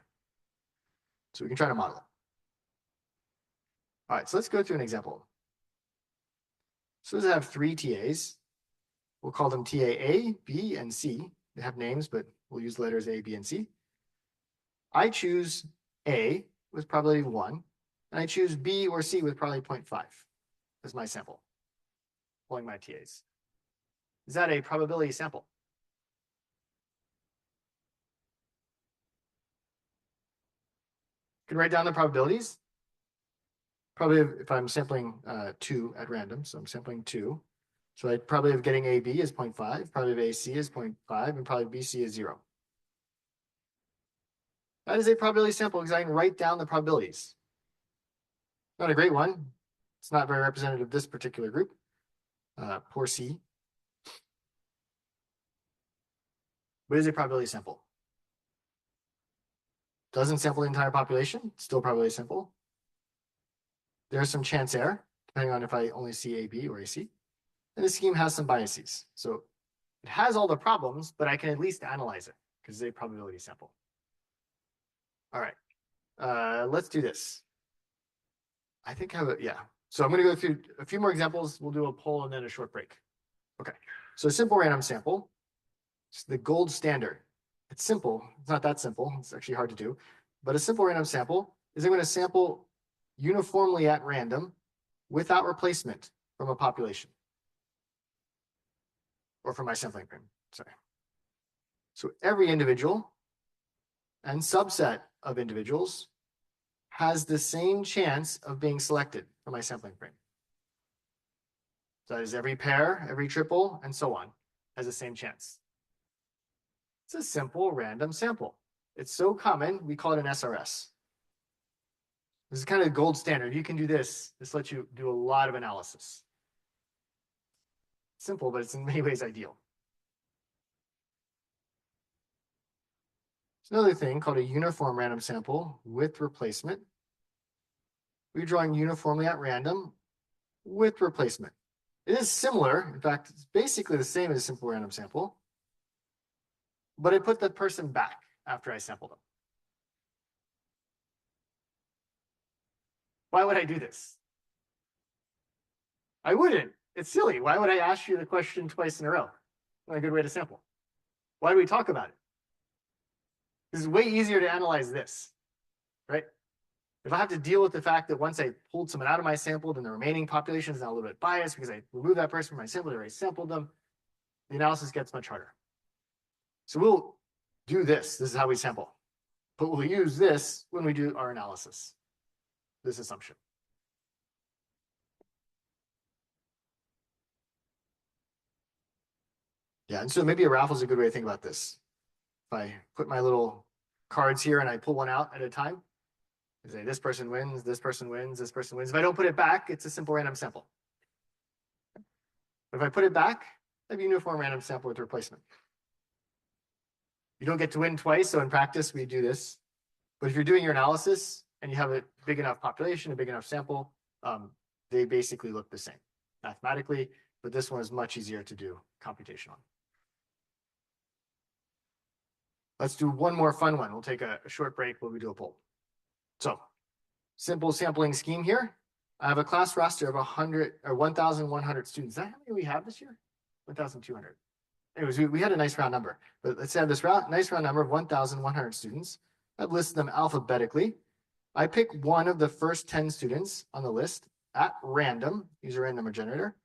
Speaker 1: So we can try to model it. All right, so let's go through an example. So let's have 3 TAs. We'll call them TA A, B, and C. They have names, but we'll use letters A, B, and C. I choose A with probability 1, and I choose B or C with probability 0.5 as my sample, pulling my TAs. Is that a probability sample? You can write down the probabilities. Probably if I'm sampling 2 at random, so I'm sampling 2. So I probably of getting AB is 0.5, probably of AC is 0.5, and probably BC is 0. That is a probability sample because I can write down the probabilities. Not a great one. It's not very representative of this particular group. Poor C. But it is a probability sample. Doesn't sample the entire population, still probability sample. There's some chance error, depending on if I only see AB or AC. And the scheme has some biases. So it has all the problems, but I can at least analyze it because it's a probability sample. All right, let's do this. I think So I'm going to go through a few more examples. We'll do a poll and then a short break. Okay, so a simple random sample. It's the gold standard. It's simple. It's not that simple. It's actually hard to do. But a simple random sample is I'm going to sample uniformly at random without replacement from a population. Or from my sampling frame, sorry. So every individual and subset of individuals has the same chance of being selected from my sampling frame. So that is every pair, every triple, and so on has the same chance. It's a simple random sample. It's so common, we call it an SRS. This is kind of the gold standard. You can do this. This lets you do a lot of analysis. Simple, but it's in many ways ideal. There's another thing called a uniform random sample with replacement. We're drawing uniformly at random with replacement. It is similar. In fact, it's basically the same as a simple random sample, but I put the person back after I sampled them. Why would I do this? I wouldn't. It's silly. Why would I ask you the question twice in a row? Not a good way to sample. Why do we talk about it? This is way easier to analyze this, right? If I have to deal with the fact that once I pulled someone out of my sample, then the remaining population is now a little bit biased because I removed that person from my sample, I already sampled them, the analysis gets much harder. So we'll do this. This is how we sample. But we'll use this when we do our analysis, this assumption. Yeah, and so maybe a raffle is a good way to think about this. If I put my little cards here and I pull one out at a time, I say this person wins, this person wins, this person wins. If I don't put it back, it's a simple random sample. But if I put it back, I have a uniform random sample with replacement. You don't get to win twice, so in practice, we do this. But if you're doing your analysis and you have a big enough population, a big enough sample, they basically look the same mathematically, but this one is much easier to do computationally. Let's do one more fun one. We'll take a short break while we do a poll. So, simple sampling scheme here. I have a class roster of 1,100 students. Is that how many we have this year? 1,200. Anyways, we had a nice round number, but let's have this nice round number of 1,100 students. I've listed them alphabetically. I pick one of the first 10 students on the list at random, use a random number generator.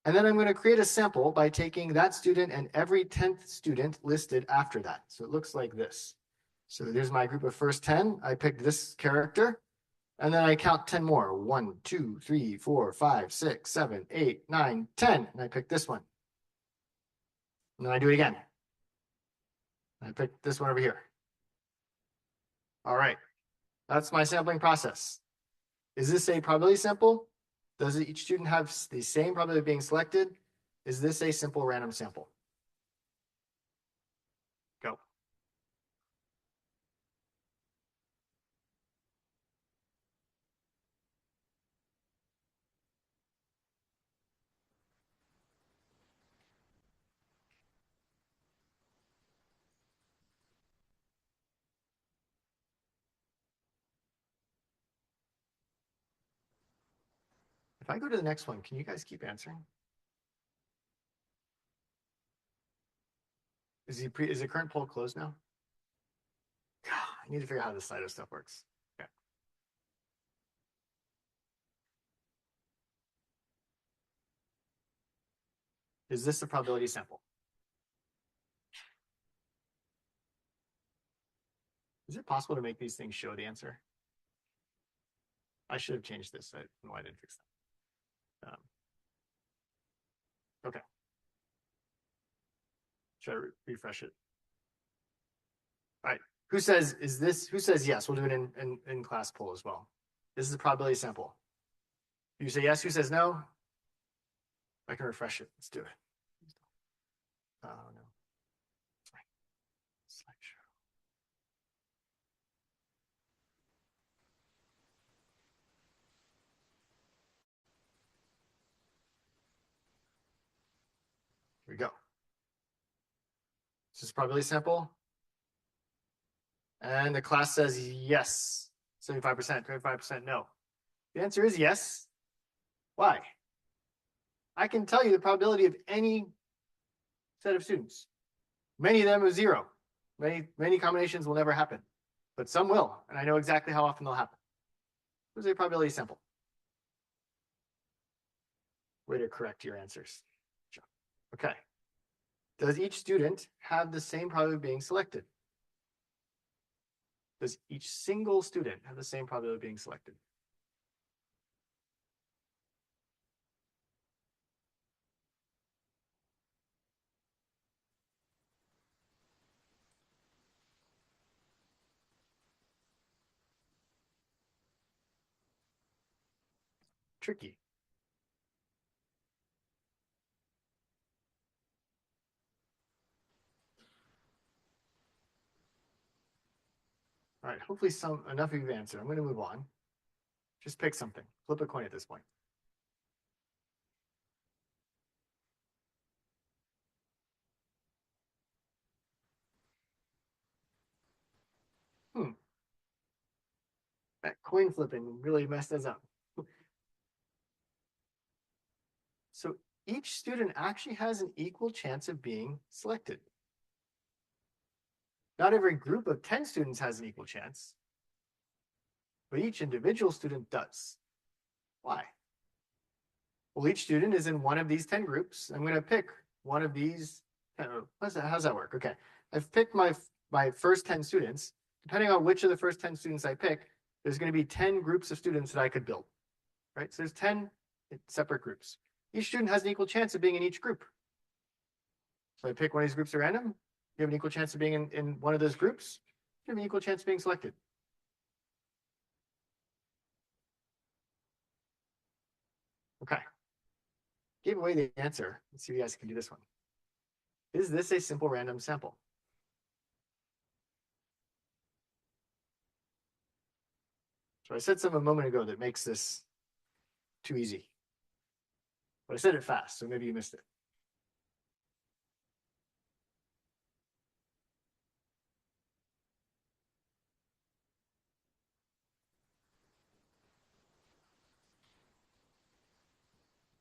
Speaker 1: And then I'm going to create a sample by taking that student and every 10th student listed after that. So it looks like this. So there's my group of first 10. I picked this character, and then I count 10 more. 1, 2, 3, 4, 5, 6, 7, 8, 9, 10. And I pick this one. And then I do it again. I pick this one over here. All right. That's my sampling process. Is this a probability sample? Does each student have the same probability of being selected? Is this a simple random sample? Go. If I go to the next one, can you guys keep answering? Is the current poll closed now? God, I need to figure out how this Slido stuff works. Okay. Is this a probability sample? Is it possible to make these things show the answer? I should have changed this. I don't know why I didn't fix that. Okay. Should I refresh it? All right. Who says yes? We'll do it in class poll as well. This is a probability sample. You say yes. Who says no? I can refresh it. Let's do it. Oh no. Slideshow. Here we go. This is probability sample. And the class says yes. 75%, 25% no. The answer is yes. Why? I can tell you the probability of any set of students. Many of them are zero. Many combinations will never happen, but some will, and I know exactly how often they'll happen. It was a probability sample. Way to correct your answers. Okay. Does each student have the same probability of being selected? Does each single student have the same probability of being selected? Tricky. All right, hopefully enough of you have answered. I'm going to move on. Just pick something. Flip a coin at this point. That coin flipping really messed us up. So each student actually has an equal chance of being selected. Not every group of 10 students has an equal chance, but each individual student does. Why? Well, each student is in one of these 10 groups. I'm going to pick one of these. How's that work? Okay. I've picked my first 10 students. Depending on which of the first 10 students I pick, there's going to be 10 groups of students that I could build, right? So there's 10 separate groups. Each student has an equal chance of being in each group. So I pick one of these groups at random. You have an equal chance of being in one of those groups. You have an equal chance of being selected. Okay. Gave away the answer. Let's see if you guys can do this one. Is this a simple random sample? So I said something a moment ago that makes this too easy. But I said it fast, so maybe you missed it.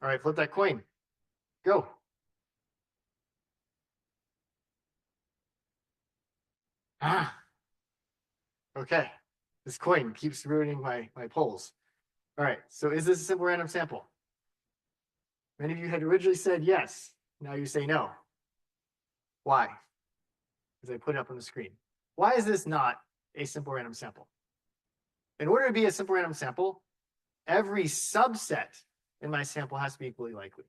Speaker 1: All right, flip that coin. Go. Ah. Okay. This coin keeps ruining my polls. All right, so is this a simple random sample? Many of you had originally said yes. Now you say no. Why? Because I put it up on the screen. Why is this not a simple random sample? In order to be a simple random sample, every subset in my sample has to be equally likely.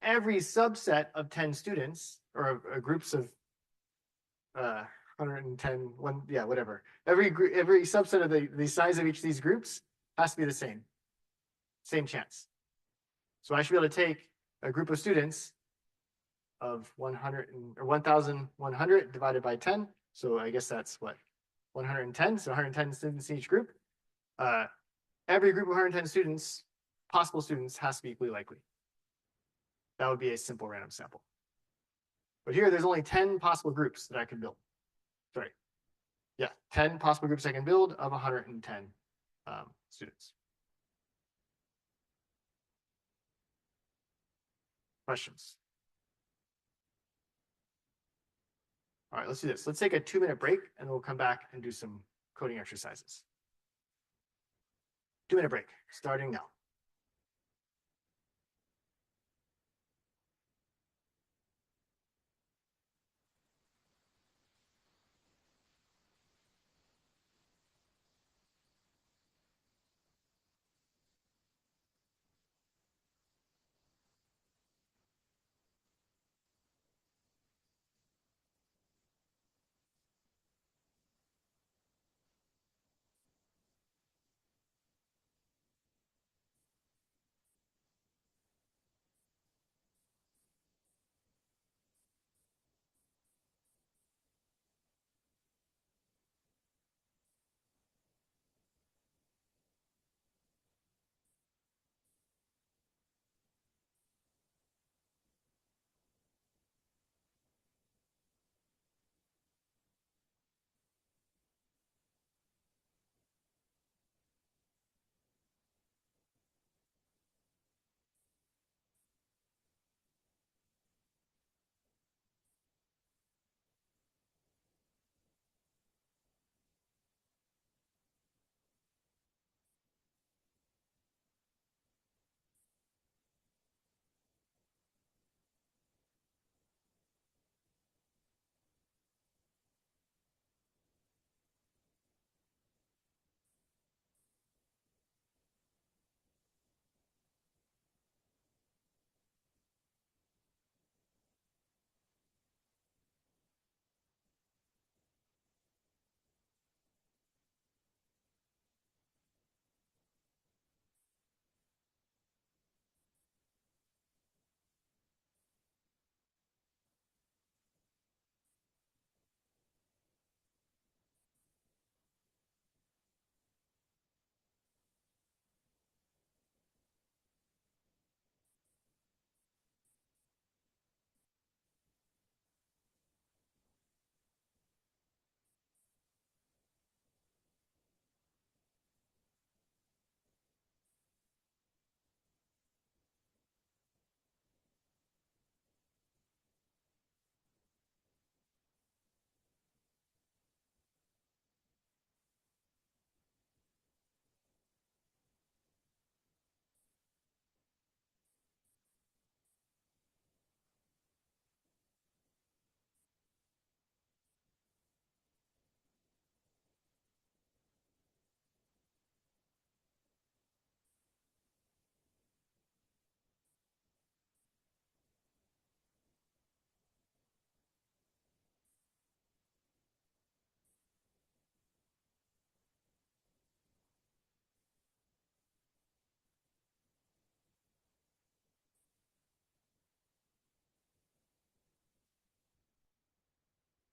Speaker 1: Every subset of 10 students or groups of 110, yeah, whatever. Every subset of the size of each of these groups has to be the same chance. So I should be able to take a group of students of 1,100 divided by 10. So I guess that's what, 110. So 110 students in each group. Every group of 110 students, possible students, has to be equally likely. That would be a simple random sample. But here, there's only 10 possible groups that I can build. Sorry. Yeah, 10 possible groups I can build of 110 students. Questions? All right, let's do this. Let's take a 2-minute break, and we'll come back and do some coding exercises. 2-minute break, starting now.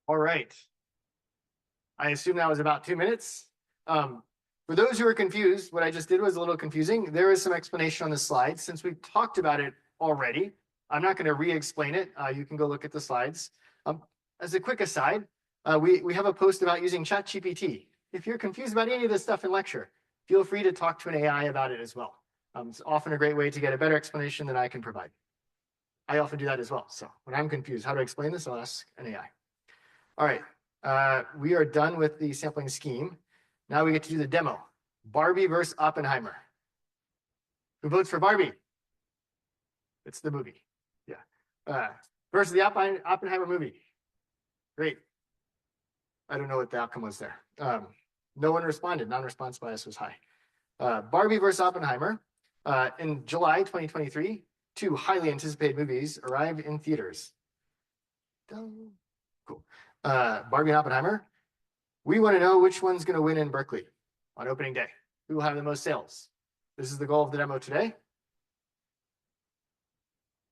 Speaker 1: All right. I assume that was about 2 minutes. For those who are confused, what I just did was a little confusing. There is some explanation on the slide. Since we talked about it already, I'm not going to re-explain it. You can go look at the slides. As a quick aside, we have a post about using ChatGPT. If you're confused about any of this stuff in lecture, feel free to talk to an AI about it as well. It's often a great way to get a better explanation than I can provide. I often do that as well. So when I'm confused how to explain this, I'll ask an AI. All right. We are done with the sampling scheme. Now we get to do the demo. Barbie versus Oppenheimer. Who votes for Barbie? It's the movie. Yeah. Versus the Oppenheimer movie. Great. I don't know what the outcome was there. No one responded. Non-response bias was high. Barbie versus Oppenheimer. In July 2023, 2 highly anticipated movies arrived in theaters. Cool. Barbie and Oppenheimer. We want to know which one's going to win in Berkeley on opening day. Who will have the most sales? This is the goal of the demo today.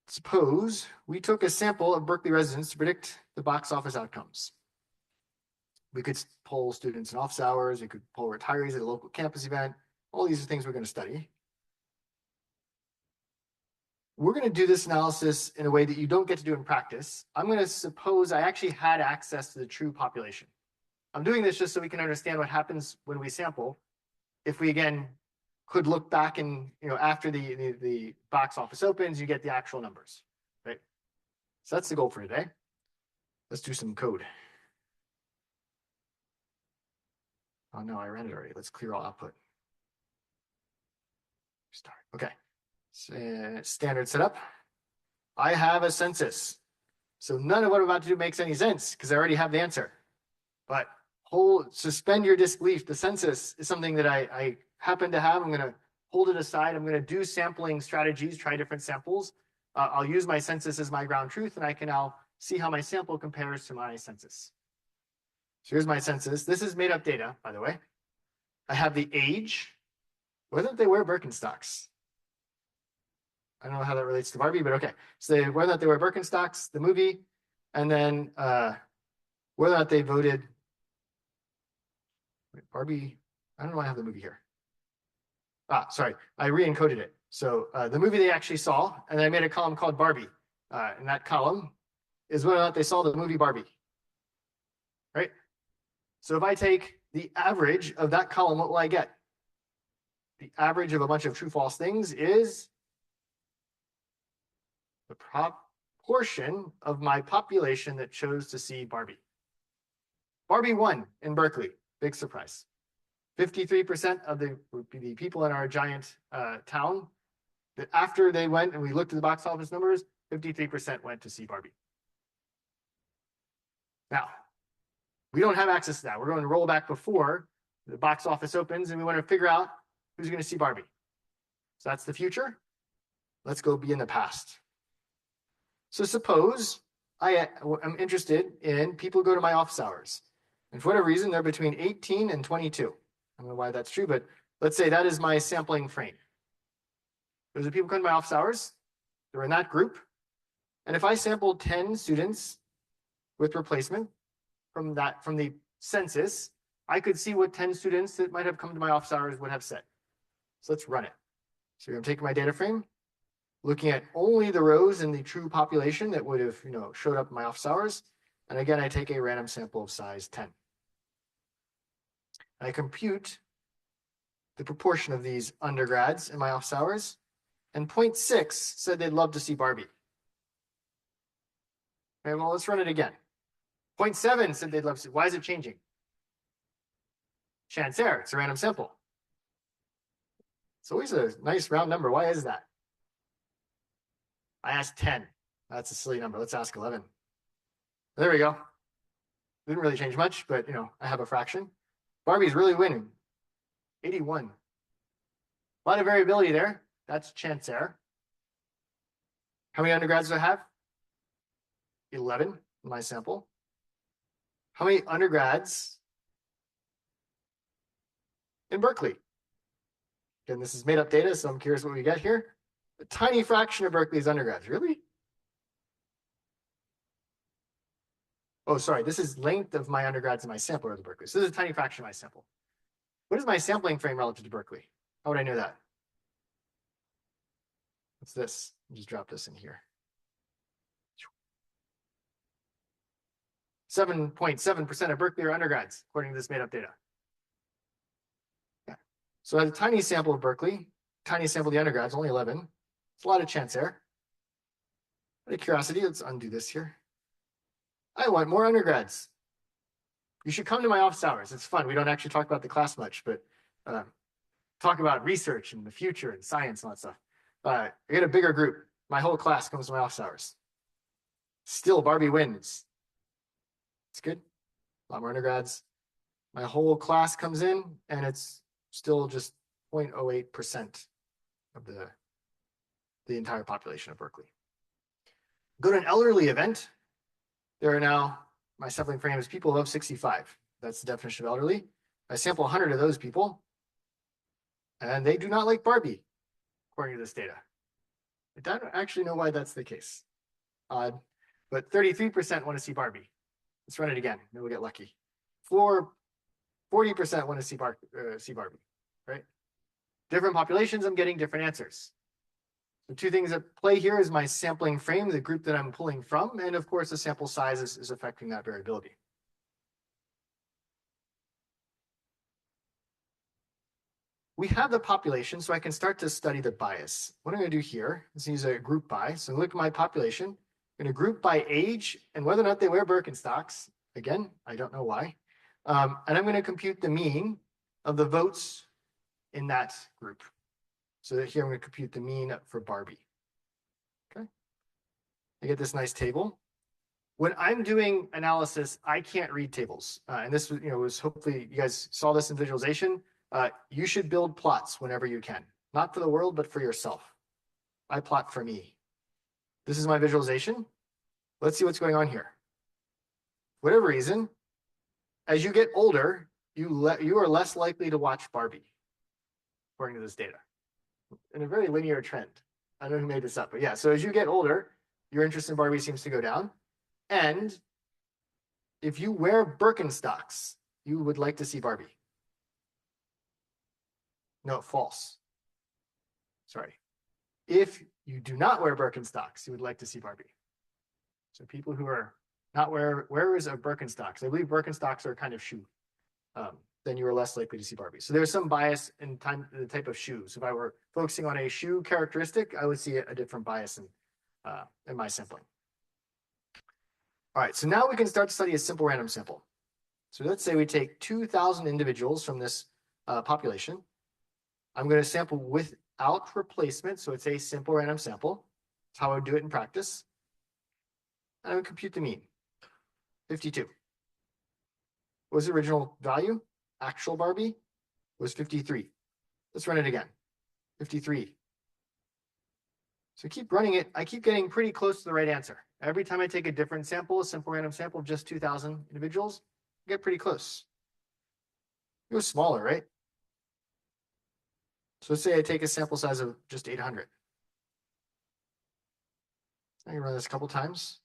Speaker 1: Suppose we took a sample of Berkeley residents to predict the box office outcomes. We could poll students in office hours. We could poll retirees at a local campus event. All these are things we're going to study. We're going to do this analysis in a way that you don't get to do in practice. I'm going to suppose I actually had access to the true population. I'm doing this just so we can understand what happens when we sample. If we, again, could look back and, after the box office opens, you get the actual numbers, right? So that's the goal for today. Let's do some code. Oh no, I ran it already. Let's clear all output. Start. Okay. Standard setup. I have a census. So none of what I'm about to do makes any sense because I already have the answer. But suspend your disbelief. The census is something that I happen to have. I'm going to hold it aside. I'm going to do sampling strategies, try different samples. I'll use my census as my ground truth, and I can now see how my sample compares to my census. So here's my census. This is made up data, by the way. I have the age, whether they wear Birkenstocks. I don't know how that relates to Barbie, but okay. So whether or not they wear Birkenstocks, the movie, and then whether or not they voted. Wait, Barbie, I don't know why I have the movie here. Sorry, I re-encoded it. So the movie they actually saw, and then I made a column called Barbie. And that column is whether or not they saw the movie Barbie, right? So if I take the average of that column, what will I get? The average of a bunch of true-false things is the proportion of my population that chose to see Barbie. Barbie won in Berkeley. Big surprise. 53% of the people in our giant town, that after they went and we looked at the box office numbers, 53% went to see Barbie. Now, we don't have access to that. We're going to roll back before the box office opens, and we want to figure out who's going to see Barbie. So that's the future. Let's go be in the past. So suppose I'm interested in people who go to my office hours. And for whatever reason, they're between 18 and 22. I don't know why that's true, but let's say that is my sampling frame. Those are people who come to my office hours. They're in that group. And if I sampled 10 students with replacement from the census, I could see what 10 students that might have come to my office hours would have said. So let's run it. So I'm taking my data frame, looking at only the rows in the true population that would have showed up in my office hours. And again, I take a random sample of size 10. I compute the proportion of these undergrads in my office hours, and 0.6 said they'd love to see Barbie. Okay, well, let's run it again. 0.7 said they'd love to see. Why is it changing? Chance error. It's a random sample. It's always a nice round number. Why is that? I asked 10. That's a silly number. Let's ask 11. There we go. Didn't really change much, but I have a fraction. Barbie's really winning. 81. A lot of variability there. That's chance error. How many undergrads do I have? 11 in my sample. How many undergrads in Berkeley? Again, this is made up data, so I'm curious what we get here. A tiny fraction of Berkeley's undergrads. Really? Oh, sorry. This is length of my undergrads in my sample of Berkeley. So this is a tiny fraction of my sample. What is my sampling frame relative to Berkeley? How would I know that? What's this? I'll just drop this in here. 7.7% of Berkeley are undergrads, according to this made up data. Yeah. So I have a tiny sample of Berkeley, tiny sample of the undergrads, only 11. It's a lot of chance error. Out of curiosity, let's undo this here. I want more undergrads. You should come to my office hours. It's fun. We don't actually talk about the class much, but talk about research and the future and science and all that stuff. I get a bigger group. My whole class comes to my office hours. Still, Barbie wins. It's good. A lot more undergrads. My whole class comes in, and it's still just 0.08% of the entire population of Berkeley. Go to an elderly event. There are now my sampling frame is people above 65. That's the definition of elderly. I sample 100 of those people, and they do not like Barbie, according to this data. I don't actually know why that's the case. Odd, but 33% want to see Barbie. Let's run it again. Maybe we'll get lucky. 40% want to see Barbie, right? Different populations, I'm getting different answers. The two things at play here is my sampling frame, the group that I'm pulling from, and of course the sample size is affecting that variability. We have the population, so I can start to study the bias. What I'm going to do here is use a group by. So look at my population. I'm going to group by age and whether or not they wear Birkenstocks. Again, I don't know why. And I'm going to compute the mean of the votes in that group. So that here I'm going to compute the mean for Barbie. Okay. I get this nice table. When I'm doing analysis, I can't read tables. And this was hopefully you guys saw this in visualization. You should build plots whenever you can, not for the world, but for yourself. I plot for me. This is my visualization. Let's see what's going on here. Whatever reason, as you get older, you are less likely to watch Barbie, according to this data, in a very linear trend. I don't know who made this up, but yeah. So as you get older, your interest in Barbie seems to go down. And if you wear Birkenstocks, you would like to see Barbie. No, false. Sorry. If you do not wear Birkenstocks, you would like to see Barbie. So people who are not wearers of Birkenstocks, I believe Birkenstocks are a kind of shoe, then you are less likely to see Barbie. So there's some bias in the type of shoes. If I were focusing on a shoe characteristic, I would see a different bias in my sampling. All right, so now we can start to study a simple random sample. So let's say we take 2,000 individuals from this population. I'm going to sample without replacement, so it's a simple random sample. That's how I would do it in practice. And I would compute the mean, 52. What was the original value? Actual Barbie was 53. Let's run it again, 53. So keep running it. I keep getting pretty close to the right answer. Every time I take a different sample, a simple random sample of just 2,000 individuals, I get pretty close. It was smaller, right? So let's say I take a sample size of just 800. I can run this a couple times.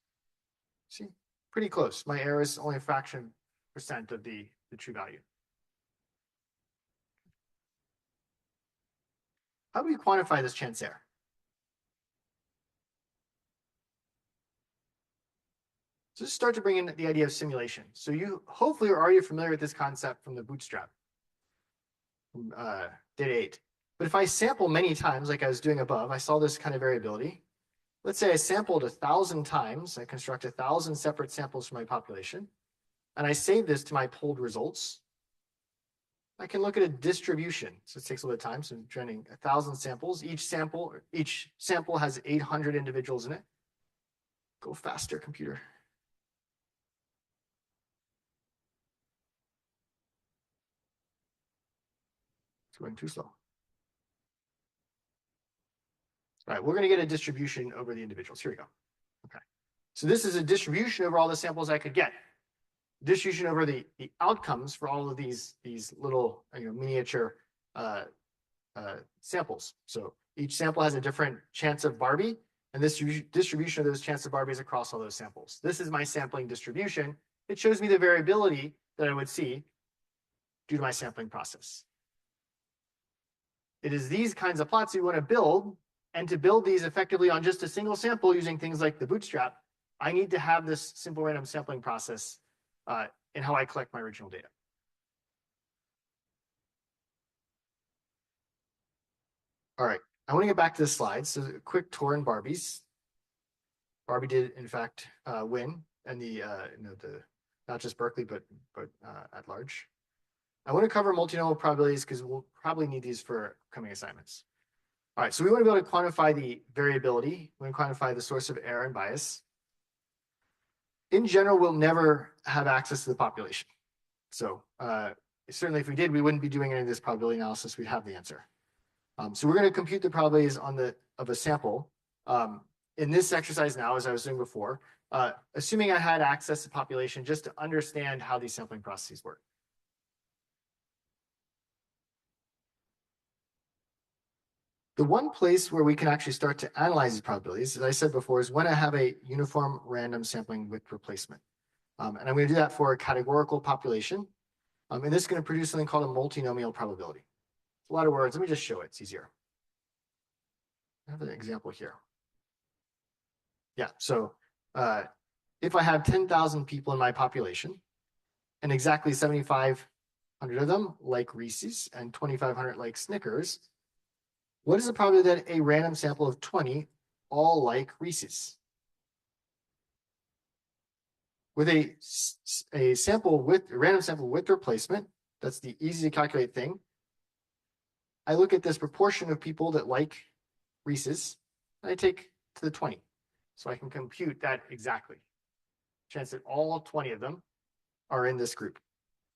Speaker 1: See, pretty close. My error is only a fraction % of the true value. How do we quantify this chance error? So just start to bring in the idea of simulation. So you hopefully are already familiar with this concept from the bootstrap, from data 8. But if I sample many times, like I was doing above, I saw this kind of variability. Let's say I sampled 1,000 times. I construct 1,000 separate samples from my population, and I save this to my polled results. I can look at a distribution. So it takes a little bit of time. So I'm training 1,000 samples. Each sample has 800 individuals in it. Go faster, computer. It's going too slow. All right, we're going to get a distribution over the individuals. Here we go. Okay. So this is a distribution over all the samples I could get. Distribution over the outcomes for all of these little miniature samples. So each sample has a different chance of Barbie, and this distribution of those chances of Barbie is across all those samples. This is my sampling distribution. It shows me the variability that I would see due to my sampling process. It is these kinds of plots you want to build, and to build these effectively on just a single sample using things like the bootstrap, I need to have this simple random sampling process in how I collect my original data. All right, I want to get back to the slides. So a quick tour in Barbies. Barbie did, in fact, win, and the not just Berkeley, but at large. I want to cover multinomial probabilities because we'll probably need these for coming assignments. All right, so we want to be able to quantify the variability. We want to quantify the source of error and bias. In general, we'll never have access to the population. So certainly if we did, we wouldn't be doing any of this probability analysis. We'd have the answer. So we're going to compute the probabilities of a sample. In this exercise now, as I was doing before, assuming I had access to population just to understand how these sampling processes work. The one place where we can actually start to analyze these probabilities, as I said before, is when I have a uniform random sampling width replacement. And I'm going to do that for a categorical population. And this is going to produce something called a multinomial probability. It's a lot of words. Let me just show it. It's easier. I have an example here. Yeah, so if I have 10,000 people in my population, and exactly 7,500 of them like Reese's and 2,500 like Snickers, what is the probability that a random sample of 20 all like Reese's? With a random sample with replacement, that's the easy to calculate thing. I look at this proportion of people that like Reese's, and I take to the 20. So I can compute that exactly. Chance that all 20 of them are in this group.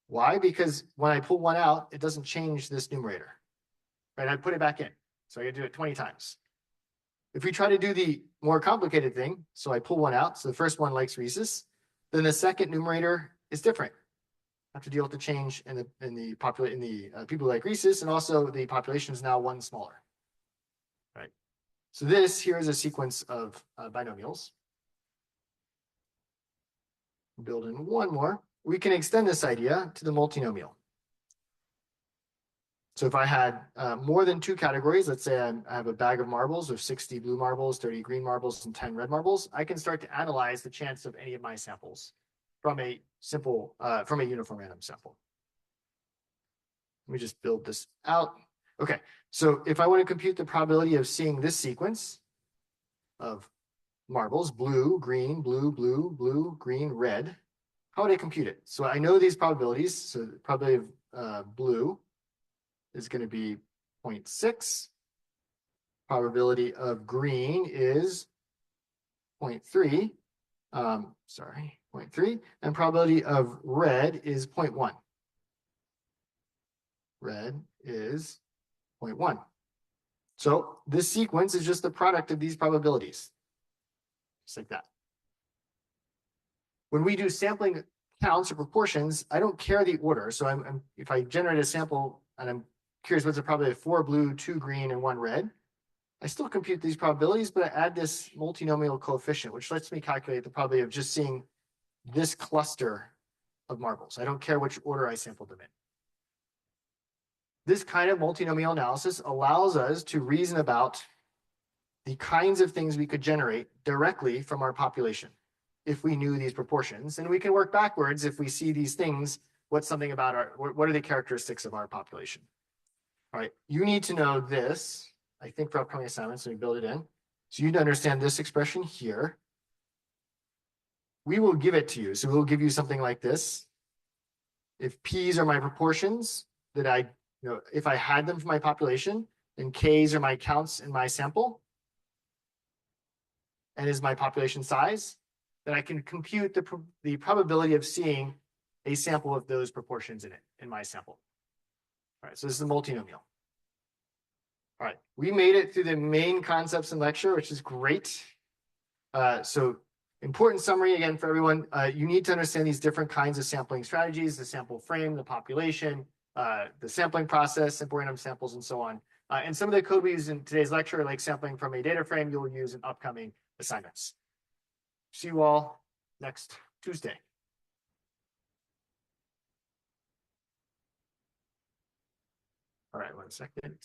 Speaker 1: Why? Because when I pull one out, it doesn't change this numerator. Right? I put it back in. So I gotta do it 20 times. If we try to do the more complicated thing, so I pull one out, so the first one likes Reese's, then the second numerator is different. I have to deal with the change in the people like Reese's, and also the population is now one smaller. Right. So this here is a sequence of binomials. Build in one more. We can extend this idea to the multinomial. So if I had more than two categories, let's say I have a bag of marbles with 60 blue marbles, 30 green marbles, and 10 red marbles, I can start to analyze the chance of any of my samples from a uniform random sample. Let me just build this out. Okay, so if I want to compute the probability of seeing this sequence of marbles, blue, green, blue, blue, blue, green, red, how would I compute it? So I know these probabilities. So the probability of blue is going to be 0.6. Probability of green is 0.3. 0.3. And probability of red is 0.1. Red is 0.1. So this sequence is just the product of these probabilities. Just like that. When we do sampling counts or proportions, I don't care the order. So if I generate a sample and I'm curious what's the probability of 4 blue, 2 green, and 1 red, I still compute these probabilities, but I add this multinomial coefficient, which lets me calculate the probability of just seeing this cluster of marbles. I don't care which order I sampled them in. This kind of multinomial analysis allows us to reason about the kinds of things we could generate directly from our population if we knew these proportions. And we can work backwards if we see these things, what are the characteristics of our population? All right, you need to know this, I think, for upcoming assignments, so we build it in. So you need to understand this expression here. We will give it to you. So we'll give you something like this. If P's are my proportions that if I had them for my population, and K's are my counts in my sample, and is my population size, then I can compute the probability of seeing a sample of those proportions in my sample. All right, so this is a multinomial. All right, we made it through the main concepts in lecture, which is great. So important summary again for everyone. You need to understand these different kinds of sampling strategies, the sample frame, the population, the sampling process, simple random samples, and so on. And some of the code we use in today's lecture, like sampling from a data frame, you'll use in upcoming assignments. See you all next Tuesday. All right, 1 second.